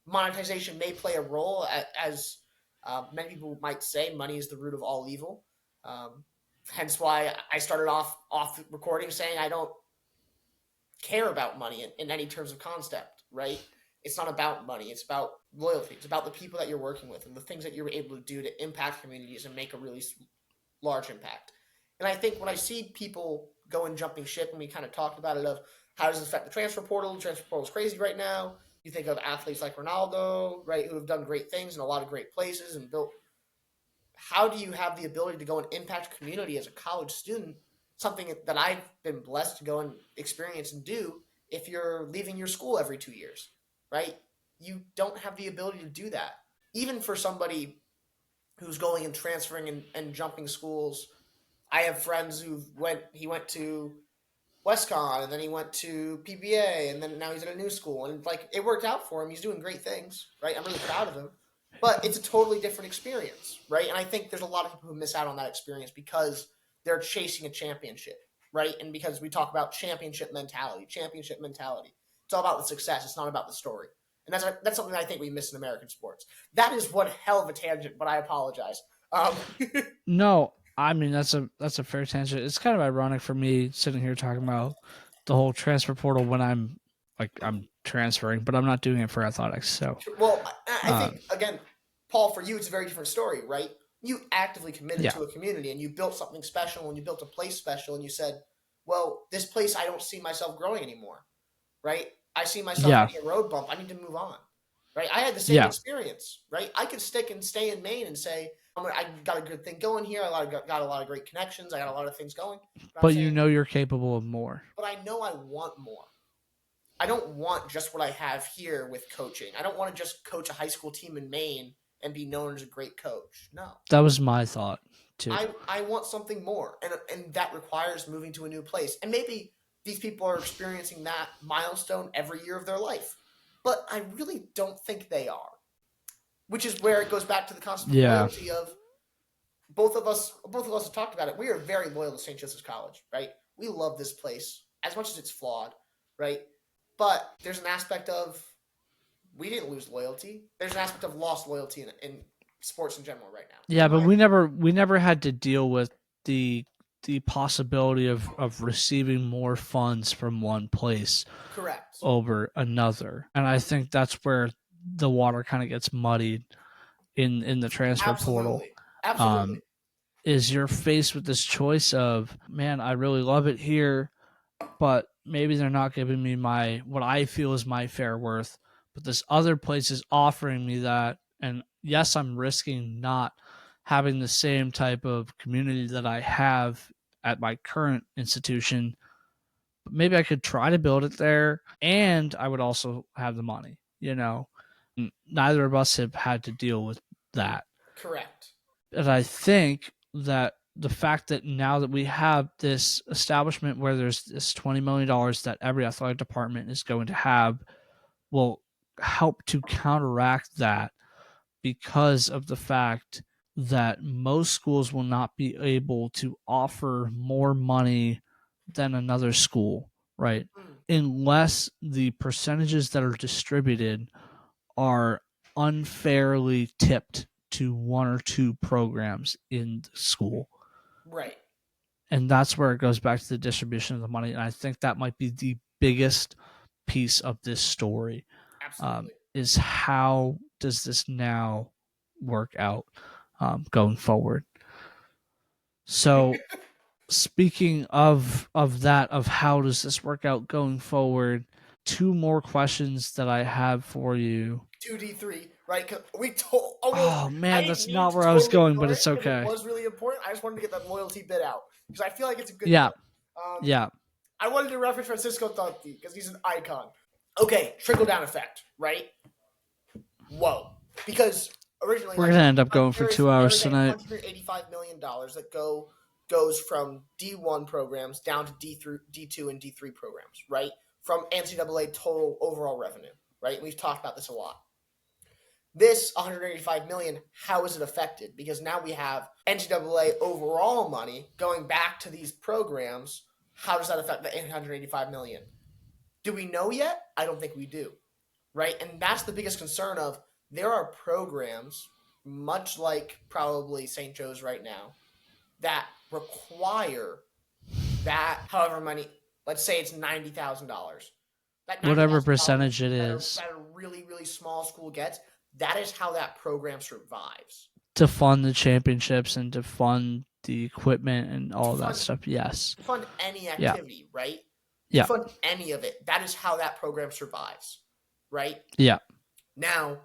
Monetization may play a role, as many people might say, money is the root of all evil. Hence why I started off recording saying I don't care about money in any terms of concept, right? It's not about money. It's about loyalty. It's about the people that you're working with and the things that you're able to do to impact communities and make a really large impact. And I think when I see people go and jumping ship, and we kind of talked about it of how does it affect the transfer portal? The transfer portal is crazy right now. You think of athletes like Ronaldo, right, who have done great things in a lot of great places and built. How do you have the ability to go and impact community as a college student? Something that I've been blessed to go and experience and do if you're leaving your school every 2 years, right? You don't have the ability to do that. Even for somebody who's going and transferring and jumping schools. I have friends he went to WestCon and then he went to PBA and then now he's at a new school and like it worked out for him. He's doing great things, right? I'm really proud of him. But it's a totally different experience, right? And I think there's a lot of people who miss out on that experience because they're chasing a championship, right? And because we talk about championship mentality. It's all about the success. It's not about the story. And that's something that I think we miss in American sports. That is one hell of a tangent, but I apologize. No, I mean that's a fair tangent. It's kind of ironic for me sitting here talking about the whole transfer portal when I'm transferring, but I'm not doing it for athletics. So, Well, I uh, think again, Paul, for you, it's a very different story, right? You actively committed yeah, to a community and you built something special and you built a place special and you said, "Well, this place I don't see myself growing anymore." Right? I see myself yeah, hitting a road bump. I need to move on. Right? I had the same yeah. experience. Right? I could stick and stay in Maine and say, I got a good thing going here. Got a lot of great connections. I got a lot of things going. But I'm But you saying, know you're capable of more. but I know I want more. I don't want just what I have here with coaching. I don't want to just coach a high school team in Maine and be known as a great coach. No. That was my thought too. I want something more, and that requires moving to a new place. And maybe these people are experiencing that milestone every year of their life, but I really don't think they are. Which is where it goes back to the concept of loyalty of both of us have talked about it. We are very loyal to St. Joseph's College, right? We love this place as much as it's flawed, right? But there's an aspect of we didn't lose loyalty. There's an aspect of lost loyalty in sports in general right now. Yeah, but we never had to deal with the possibility of receiving more funds from one place correct over another. And I think that's where the water kind of gets muddied in the transfer portal. Absolutely. Is you're faced with this choice of, man, I really love it here, but maybe they're not giving me what I feel is my fair worth, but this other place is offering me that. And yes, I'm risking not having the same type of community that I have at my current institution, but maybe I could try to build it there, and I would also have the money, Neither of us have had to deal with that. Correct. And I think that the fact that now that we have this establishment where there's this $20 million that every athletic department is going to have will help to counteract that, because of the fact that most schools will not be able to offer more money than another school, right? Unless the percentages that are distributed are unfairly tipped to one or two programs in the school. Right. And that's where it goes back to the distribution of the money. And I think that might be the biggest piece of this story. Absolutely. Is how does this now work out going forward? So speaking of that, of how does this work out going forward, two more questions that I have for you. 2D3, right? We told. Oh man, that's not where I was going, but it's okay. It was really important. I just wanted to get that loyalty bit out because I feel like it's a good. Yeah. Bit. Yeah. I wanted to reference Francisco Totti because he's an icon. Okay, trickle down effect, right? Whoa, because originally we're gonna end up going for 2 hours tonight. $185 million that goes from D1 programs down to D2 and D3 programs, right? From NCAA total overall revenue, right? We've talked about this a lot. This $185 million, how is it affected? Because now we have NCAA overall money going back to these programs. How does that affect the $185 million? Do we know yet? I don't think we do, right? And that's the biggest concern of there are programs, much like probably St. Joe's right now, that require that however many, let's say it's $90,000. Whatever percentage it is. That a really, really small school gets, that is how that program survives. To fund the championships and to fund the equipment and all that stuff, yes. To fund any activity, right? Yeah. To fund any of it. That is how that program survives, right? Yeah. Now,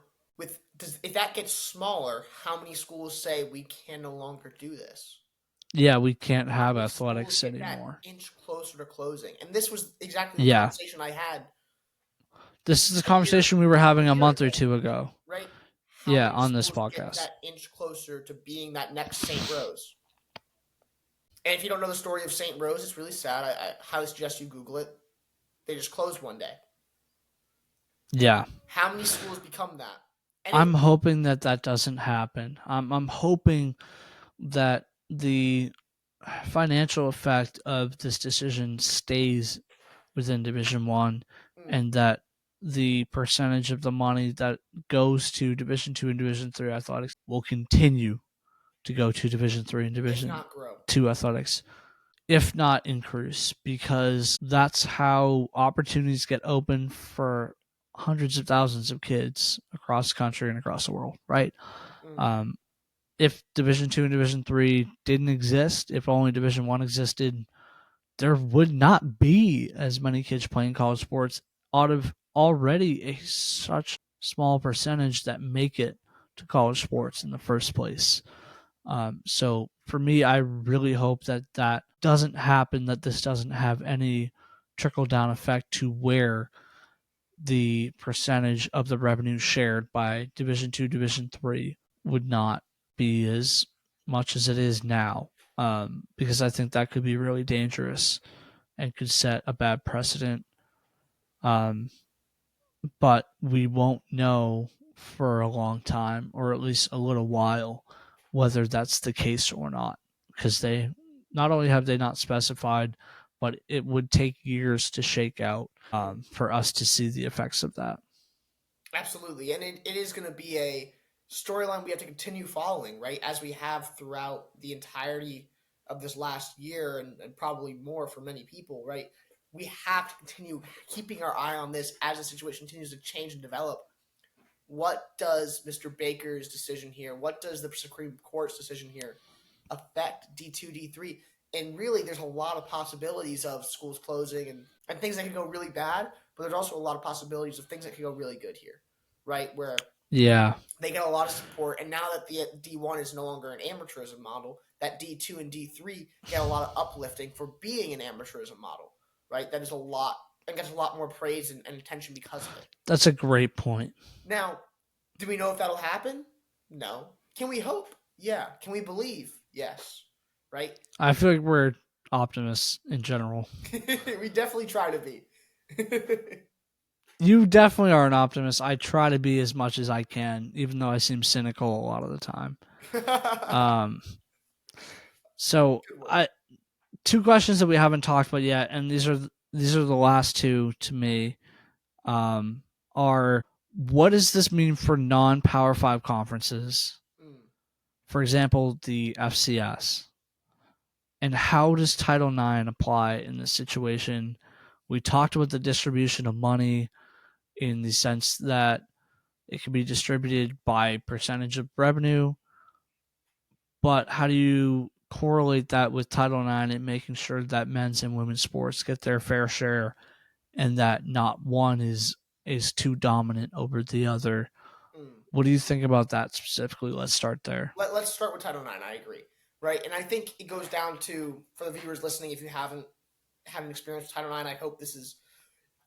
if that gets smaller, how many schools say we can no longer do this? Yeah, we can't have athletics anymore. That inch closer to closing. And this was exactly the conversation I had. This is the conversation we were having a month or two ago. Right? On this podcast. That inch closer to being that next St. Rose. And if you don't know the story of St. Rose, it's really sad. I highly suggest you Google it. They just closed one day. Yeah. How many schools become that? I'm hoping that doesn't happen. I'm hoping that the financial effect of this decision stays within Division I, and that the percentage of the money that goes to Division II and Division III athletics will continue to go to Division III and Division II athletics, if not increase, because that's how opportunities get open for hundreds of thousands of kids across the country and across the world, right? If Division II and Division III didn't exist, if only Division I existed, there would not be as many kids playing college sports out of already such small percentage that make it to college sports in the first place. So for me, I really hope that doesn't happen, that this doesn't have any trickle-down effect to where the percentage of the revenue shared by Division Two, Division Three would not be as much as it is now, because I think that could be really dangerous and could set a bad precedent. Um, but we won't know for a long time, or at least a little while, whether that's the case or not, because they not only have they not specified, but it would take years to shake out, for us to see the effects of that. Absolutely. And it is going to be a storyline we have to continue following, right? As we have throughout the entirety of this last year and probably more for many people, right? We have to continue keeping our eye on this as the situation continues to change and develop. What does Mr. Baker's decision here, what does the Supreme Court's decision here affect D2, D3? And really, there's a lot of possibilities of schools closing and things that could go really bad, but there's also a lot of possibilities of things that could go really good here, right? Where Yeah, they get a lot of support, and now that the D1 is no longer an amateurism model, that D2 and D3 get a lot of uplifting for being an amateurism model, right? That is a lot, and gets a lot more praise and attention because of it. that's a great point. Now, do we know if that'll happen? No. Can we hope? Yeah. Can we believe? Yes. Right? I feel like we're optimists in general. We definitely try to be. You definitely are an optimist. I try to be as much as I can, even though I seem cynical a lot of the time. So I two questions that we haven't talked about yet, and these are the last two to me. Are what does this mean for non-Power 5 conferences? For example, the FCS. And how does Title IX apply in this situation? We talked about the distribution of money in the sense that it can be distributed by percentage of revenue, but how do you correlate that with Title IX and making sure that men's and women's sports get their fair share and that not one is too dominant over the other? What do you think about that specifically? Let's start there. Let's start with Title IX. I agree. Right. And I think it goes down to, for the viewers listening, if you haven't had an experience with Title IX, I hope this is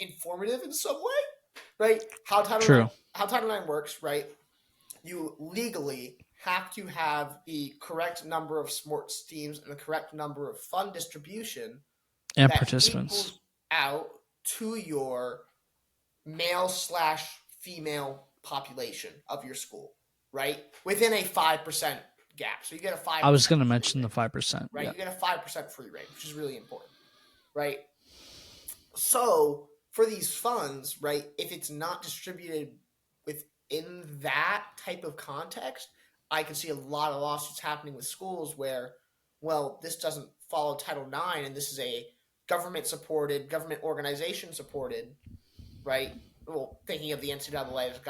informative in some way. Right. How Title IX works, right? You legally have to have the correct number of sports teams and the correct number of fund distribution and that participants equals out to your male/female population of your school, right? Within a 5% gap. So you get a 5%. I was going to mention the 5%. Right? Yeah. You get a 5% free rate, which is really important, right? So for these funds, right, if it's not distributed within that type of context, I can see a lot of lawsuits happening with schools where, well, this doesn't follow Title IX and this is a government-supported, government organization-supported, right? Well, thinking of the NCAA as a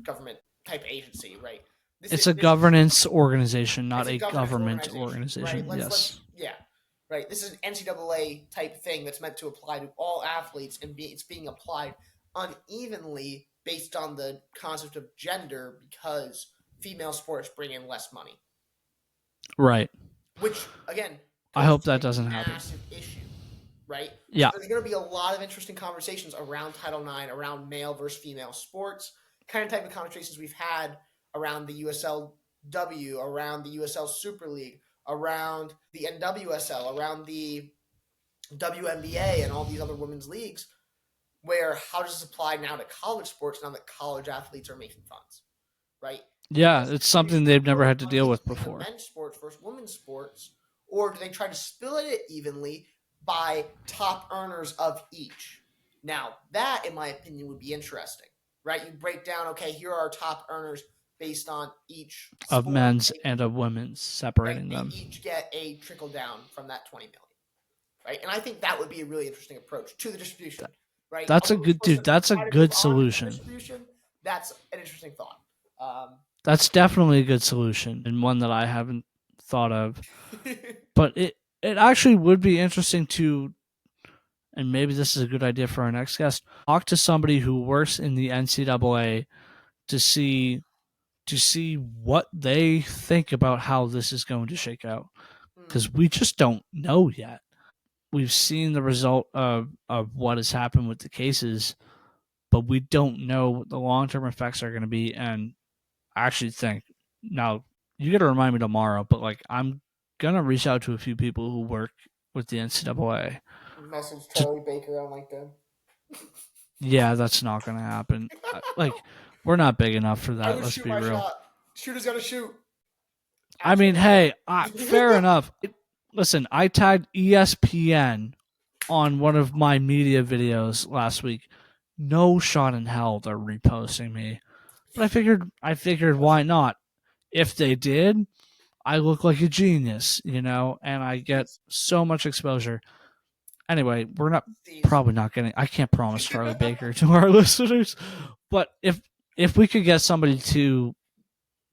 government-type agency, right? It's a governance organization, not a government organization. Right? Yes. Yeah. Right. This is an NCAA type thing that's meant to apply to all athletes, and it's being applied unevenly based on the concept of gender because female sports bring in less money. Right. Which, again, I hope that doesn't happen. Massive issue. Right? Yeah. So there's going to be a lot of interesting conversations around Title IX, around male versus female sports, kind of type of conversations we've had around the USLW, around the USL Super League, around the NWSL, around the WNBA, and all these other women's leagues, where how does this apply now to college sports now that college athletes are making funds, right? Yeah, it's something they've never had to deal with before. Men's sports versus women's sports, or do they try to split it evenly by top earners of each? Now, that, in my opinion, would be interesting, right? You break down, okay, here are our top earners based on each of men's and of women's, separating them. They each get a trickle down from that 20 million, right? And I think that would be a really interesting approach to the distribution, right? That's a good dude. That's a good solution. That's an interesting thought. That's definitely a good solution and one that I haven't thought of. But it actually would be interesting to, and maybe this is a good idea for our next guest, talk to somebody who works in the NCAA to see what they think about how this is going to shake out, because we just don't know yet. We've seen the result of what has happened with the cases, but we don't know what the long-term effects are going to be. And I actually think now you got to remind me tomorrow, but like I'm gonna reach out to a few people who work with the NCAA. Message Charlie Baker on LinkedIn. Yeah, that's not gonna happen. Like we're not big enough for I that. would Let's shoot be my real. shot. Shooter's gotta shoot. I mean, hey, Absolutely. fair enough. Listen, I tagged ESPN on one of my media videos last week. No shot in hell they're reposting me. But I figured why not? If they did, I look like a genius, and I get so much exposure. Anyway, we're not probably not getting. I can't promise Charlie Baker to our listeners, but if we could get somebody to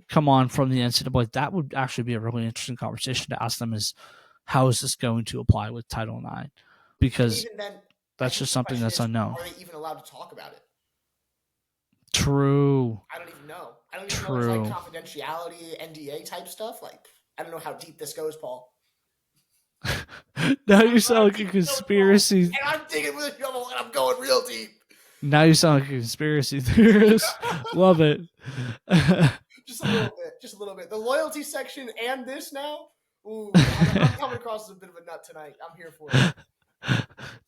come on from the NCAA, that would actually be a really interesting conversation to ask them: is how is this going to apply with Title IX? Because even then, that's just something that's unknown. Are they even allowed to talk about it? True. I don't even know. I don't even know if it's like confidentiality, NDA type stuff. Like, I don't know how deep this goes, Paul. Now you sound like a conspiracy. And I'm digging with a shovel and I'm going real deep. Now you sound like a conspiracy theorist. Love it. Just a little bit. Just a little bit. The loyalty section and this now. Ooh, I'm coming across as a bit of a nut tonight. I'm here for it.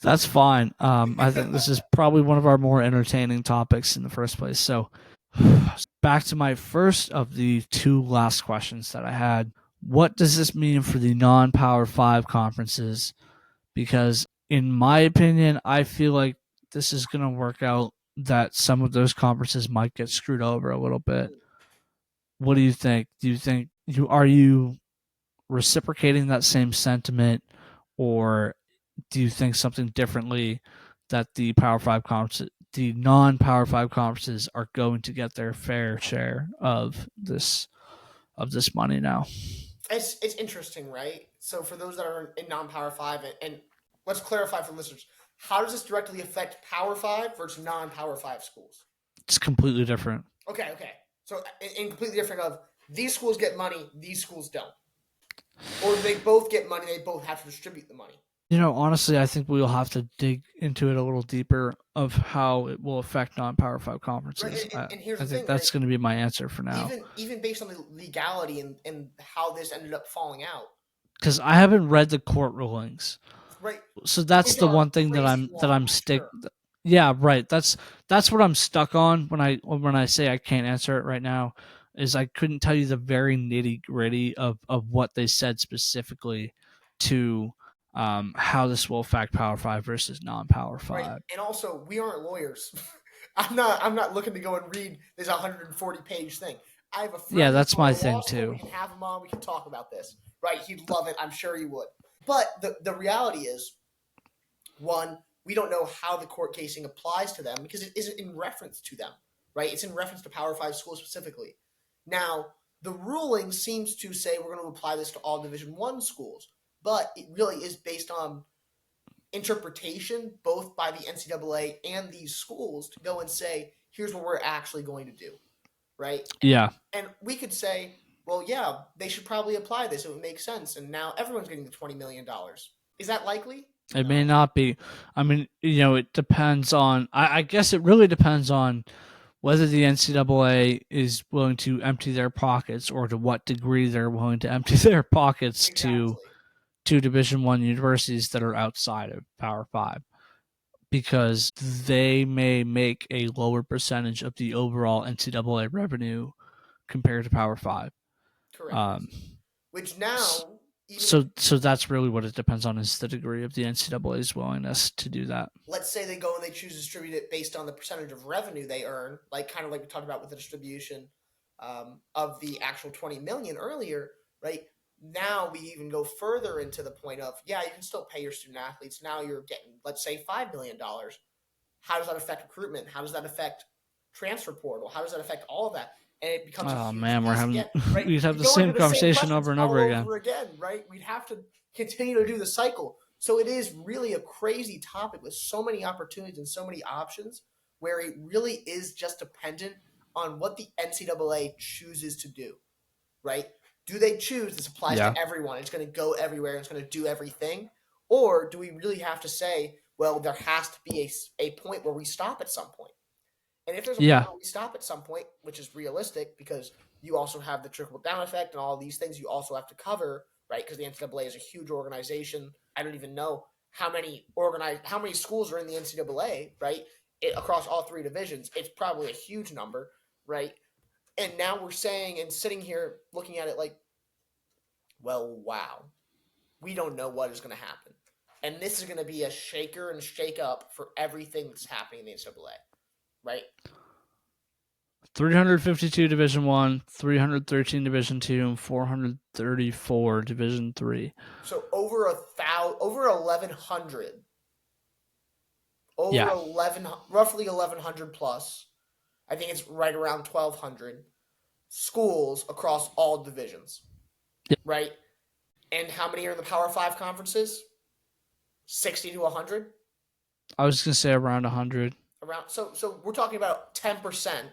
That's fine. I think this is probably one of our more entertaining topics in the first place. So back to my first of the two last questions that I had. What does this mean for the non-Power 5 conferences? Because in my opinion, I feel like this is going to work out that some of those conferences might get screwed over a little bit. What do you think? Do you think are you reciprocating that same sentiment, or do you think something differently that the Power 5 conferences, the non-Power 5 conferences are going to get their fair share of this money now? It's interesting, right? So for those that are in non-Power 5, and let's clarify for listeners, how does this directly affect Power 5 versus non-Power 5 schools? It's completely different. Okay. So in completely different of these schools get money, these schools don't. Or they both get money, they both have to distribute the money. Honestly, I think we'll have to dig into it a little deeper of how it will affect non-Power 5 conferences. Right, and here's I think that's going to be my answer for now. Even based on the legality and how this ended up falling out. Because I haven't read the court rulings. Right. So that's the one thing that I'm stick. Sure. Yeah, right. That's what I'm stuck on when I say I can't answer it right now. Is I couldn't tell you the very nitty gritty of what they said specifically to how this will affect Power 5 versus non-Power 5. Right. And also, we aren't lawyers. I'm not looking to go and read this 140-page thing. I have a friend. Yeah, that's my thing too. We can have him on. We can talk about this. Right? He'd love it. I'm sure he would. But the reality is, one, we don't know how the court casing applies to them because it isn't in reference to them. Right? It's in reference to Power 5 schools specifically. Now, the ruling seems to say we're going to apply this to all Division I schools, but it really is based on interpretation, both by the NCAA and these schools, to go and say, here's what we're actually going to do, right? Yeah. And we could say, well, yeah, they should probably apply this. It would make sense. And now everyone's getting the $20 million. Is that likely? It may not be. I mean, it depends on, I guess it really depends on whether the NCAA is willing to empty their pockets or to what degree they're willing to empty their pockets to Division I universities that are outside of Power 5, because they may make a lower percentage of the overall NCAA revenue compared to Power 5. Correct. Which now... So that's really what it depends on, is the degree of the NCAA's willingness to do that. Let's say they go and they choose to distribute it based on the percentage of revenue they earn, kind of like we talked about with the distribution of the actual $20 million earlier, right? Now we even go further into the point of, yeah, you can still pay your student athletes. Now you're getting, let's say, $5 million. How does that affect recruitment? How does that affect transfer portal? How does that affect all of that? And it becomes we'd have the same conversation over and over again. Right? We'd have to continue to do the cycle. So it is really a crazy topic with so many opportunities and so many options, where it really is just dependent on what the NCAA chooses to do, right? Do they choose this applies to everyone? It's going to go everywhere. It's going to do everything. Or do we really have to say, well, there has to be a point where we stop at some point? And if there's a point Yeah. where we stop at some point, which is realistic, because you also have the trickle down effect and all these things you also have to cover, right? Because the NCAA is a huge organization. I don't even know how many schools are in the NCAA, right? Across all three divisions, it's probably a huge number, right? And now we're saying and sitting here looking at it like, well, wow, we don't know what is going to happen. And this is going to be a shaker and shake up for everything that's happening in the NCAA, right? 352 Division 1, 313 Division 2, and 434 Division 3. So over 1,100, Yeah. 11, roughly 1,100 plus. I think it's right around 1,200 schools across all divisions, Yeah. right? And how many are in the Power 5 conferences? 60 to 100. I was gonna say around 100. So we're talking about 10%,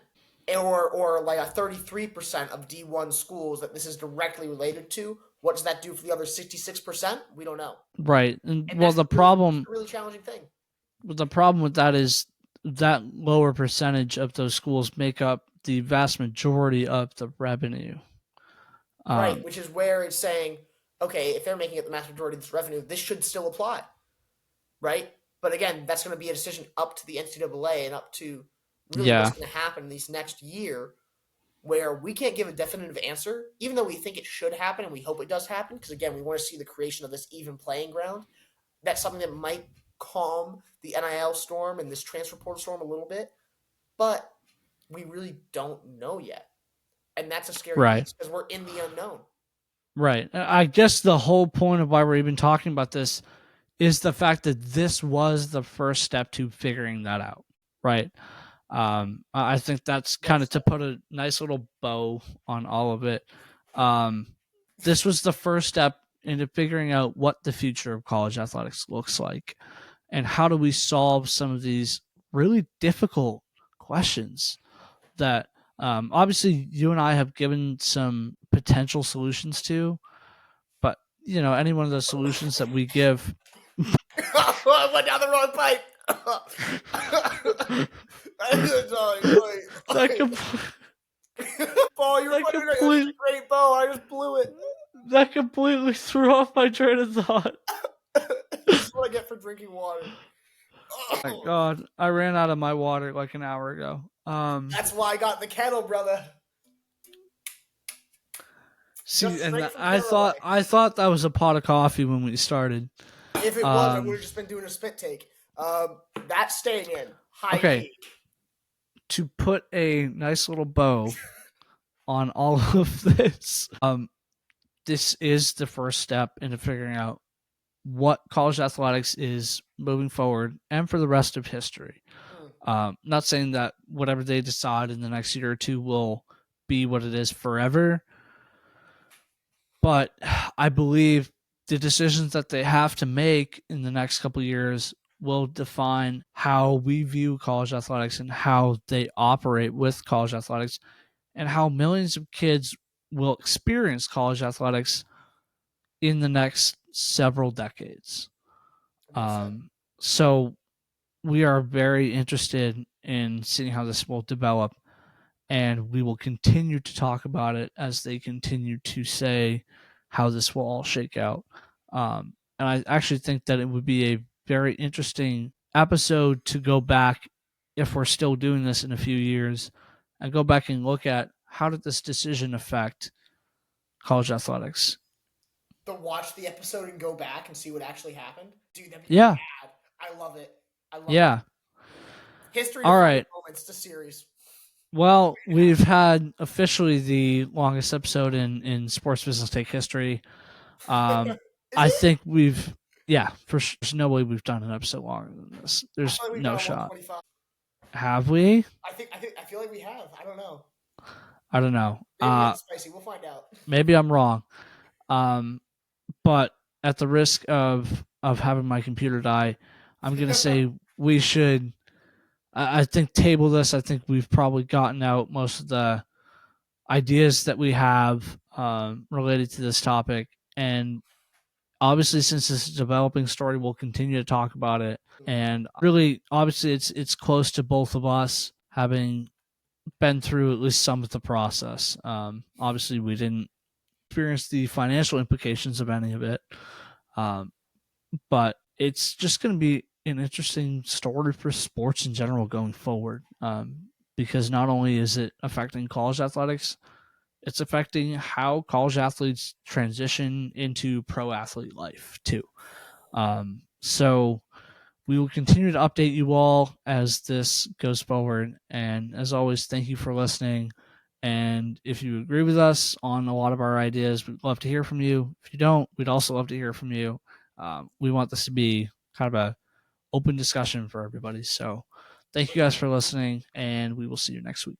or like a 33% of D1 schools that this is directly related to. What does that do for the other 66%? We don't know. Right. And And well, that's the a problem really challenging thing. with that is that lower percentage of those schools make up the vast majority of the revenue. Right, which is where it's saying, okay, if they're making it the vast majority of this revenue, this should still apply, right? But again, that's going to be a decision up to the NCAA and up to really Yeah. what's going to happen this next year, where we can't give a definitive answer, even though we think it should happen and we hope it does happen, because again, we want to see the creation of this even playing ground. That's something that might calm the NIL storm and this transfer portal storm a little bit, but we really don't know yet. And that's a scary Right. piece because we're in the unknown. Right. I guess the whole point of why we're even talking about this is the fact that this was the first step to figuring that out. Right. I think that's kind of to put a nice little bow on all of it. This was the first step into figuring out what the future of college athletics looks like and how do we solve some of these really difficult questions that obviously you and I have given some potential solutions to, but any one of those solutions that we give. I went down the wrong pipe. Paul, you're putting it in a great bow. I just blew it. That completely threw off my train of thought. This is what I get for drinking water. Oh my God, I ran out of my water like an hour ago. That's why I got the kettle, brother. See, and I thought that was a pot of coffee when we started. If it was, I would have just been doing a spit take. That's staying in. High key. To put a nice little bow on all of this, this is the first step into figuring out what college athletics is moving forward and for the rest of history. Not saying that whatever they decide in the next year or two will be what it is forever, but I believe the decisions that they have to make in the next couple of years will define how we view college athletics and how they operate with college athletics and how millions of kids will experience college athletics in the next several decades. So we are very interested in seeing how this will develop, and we will continue to talk about it as they continue to say how this will all shake out. And I actually think that it would be a very interesting episode to go back, if we're still doing this in a few years, and go back and look at how did this decision affect college athletics. To watch the episode and go back and see what actually happened? Dude, that'd be bad. I love it. Yeah. History all right. Moments, the series. Well, we've had officially the longest episode in sports business take history. I think we've, there's no way we've done an episode longer than this. There's no shot. Have we? I feel like we have. I don't know. Maybe spicy. We'll find out. Maybe I'm wrong. But at the risk of having my computer die, I'm gonna say we should. I think table this. I think we've probably gotten out most of the ideas that we have related to this topic, and obviously, since this is a developing story, we'll continue to talk about it. And really, obviously, it's close to both of us. having been through at least some of the process. Obviously, we didn't experience the financial implications of any of it, but it's just going to be an interesting story for sports in general going forward, because not only is it affecting college athletics, it's affecting how college athletes transition into pro athlete life too. So we will continue to update you all as this goes forward. And as always, thank you for listening. And if you agree with us on a lot of our ideas, we'd love to hear from you. If you don't, we'd also love to hear from you. We want this to be kind of a open discussion for everybody. So thank you guys for listening, and we will see you next week.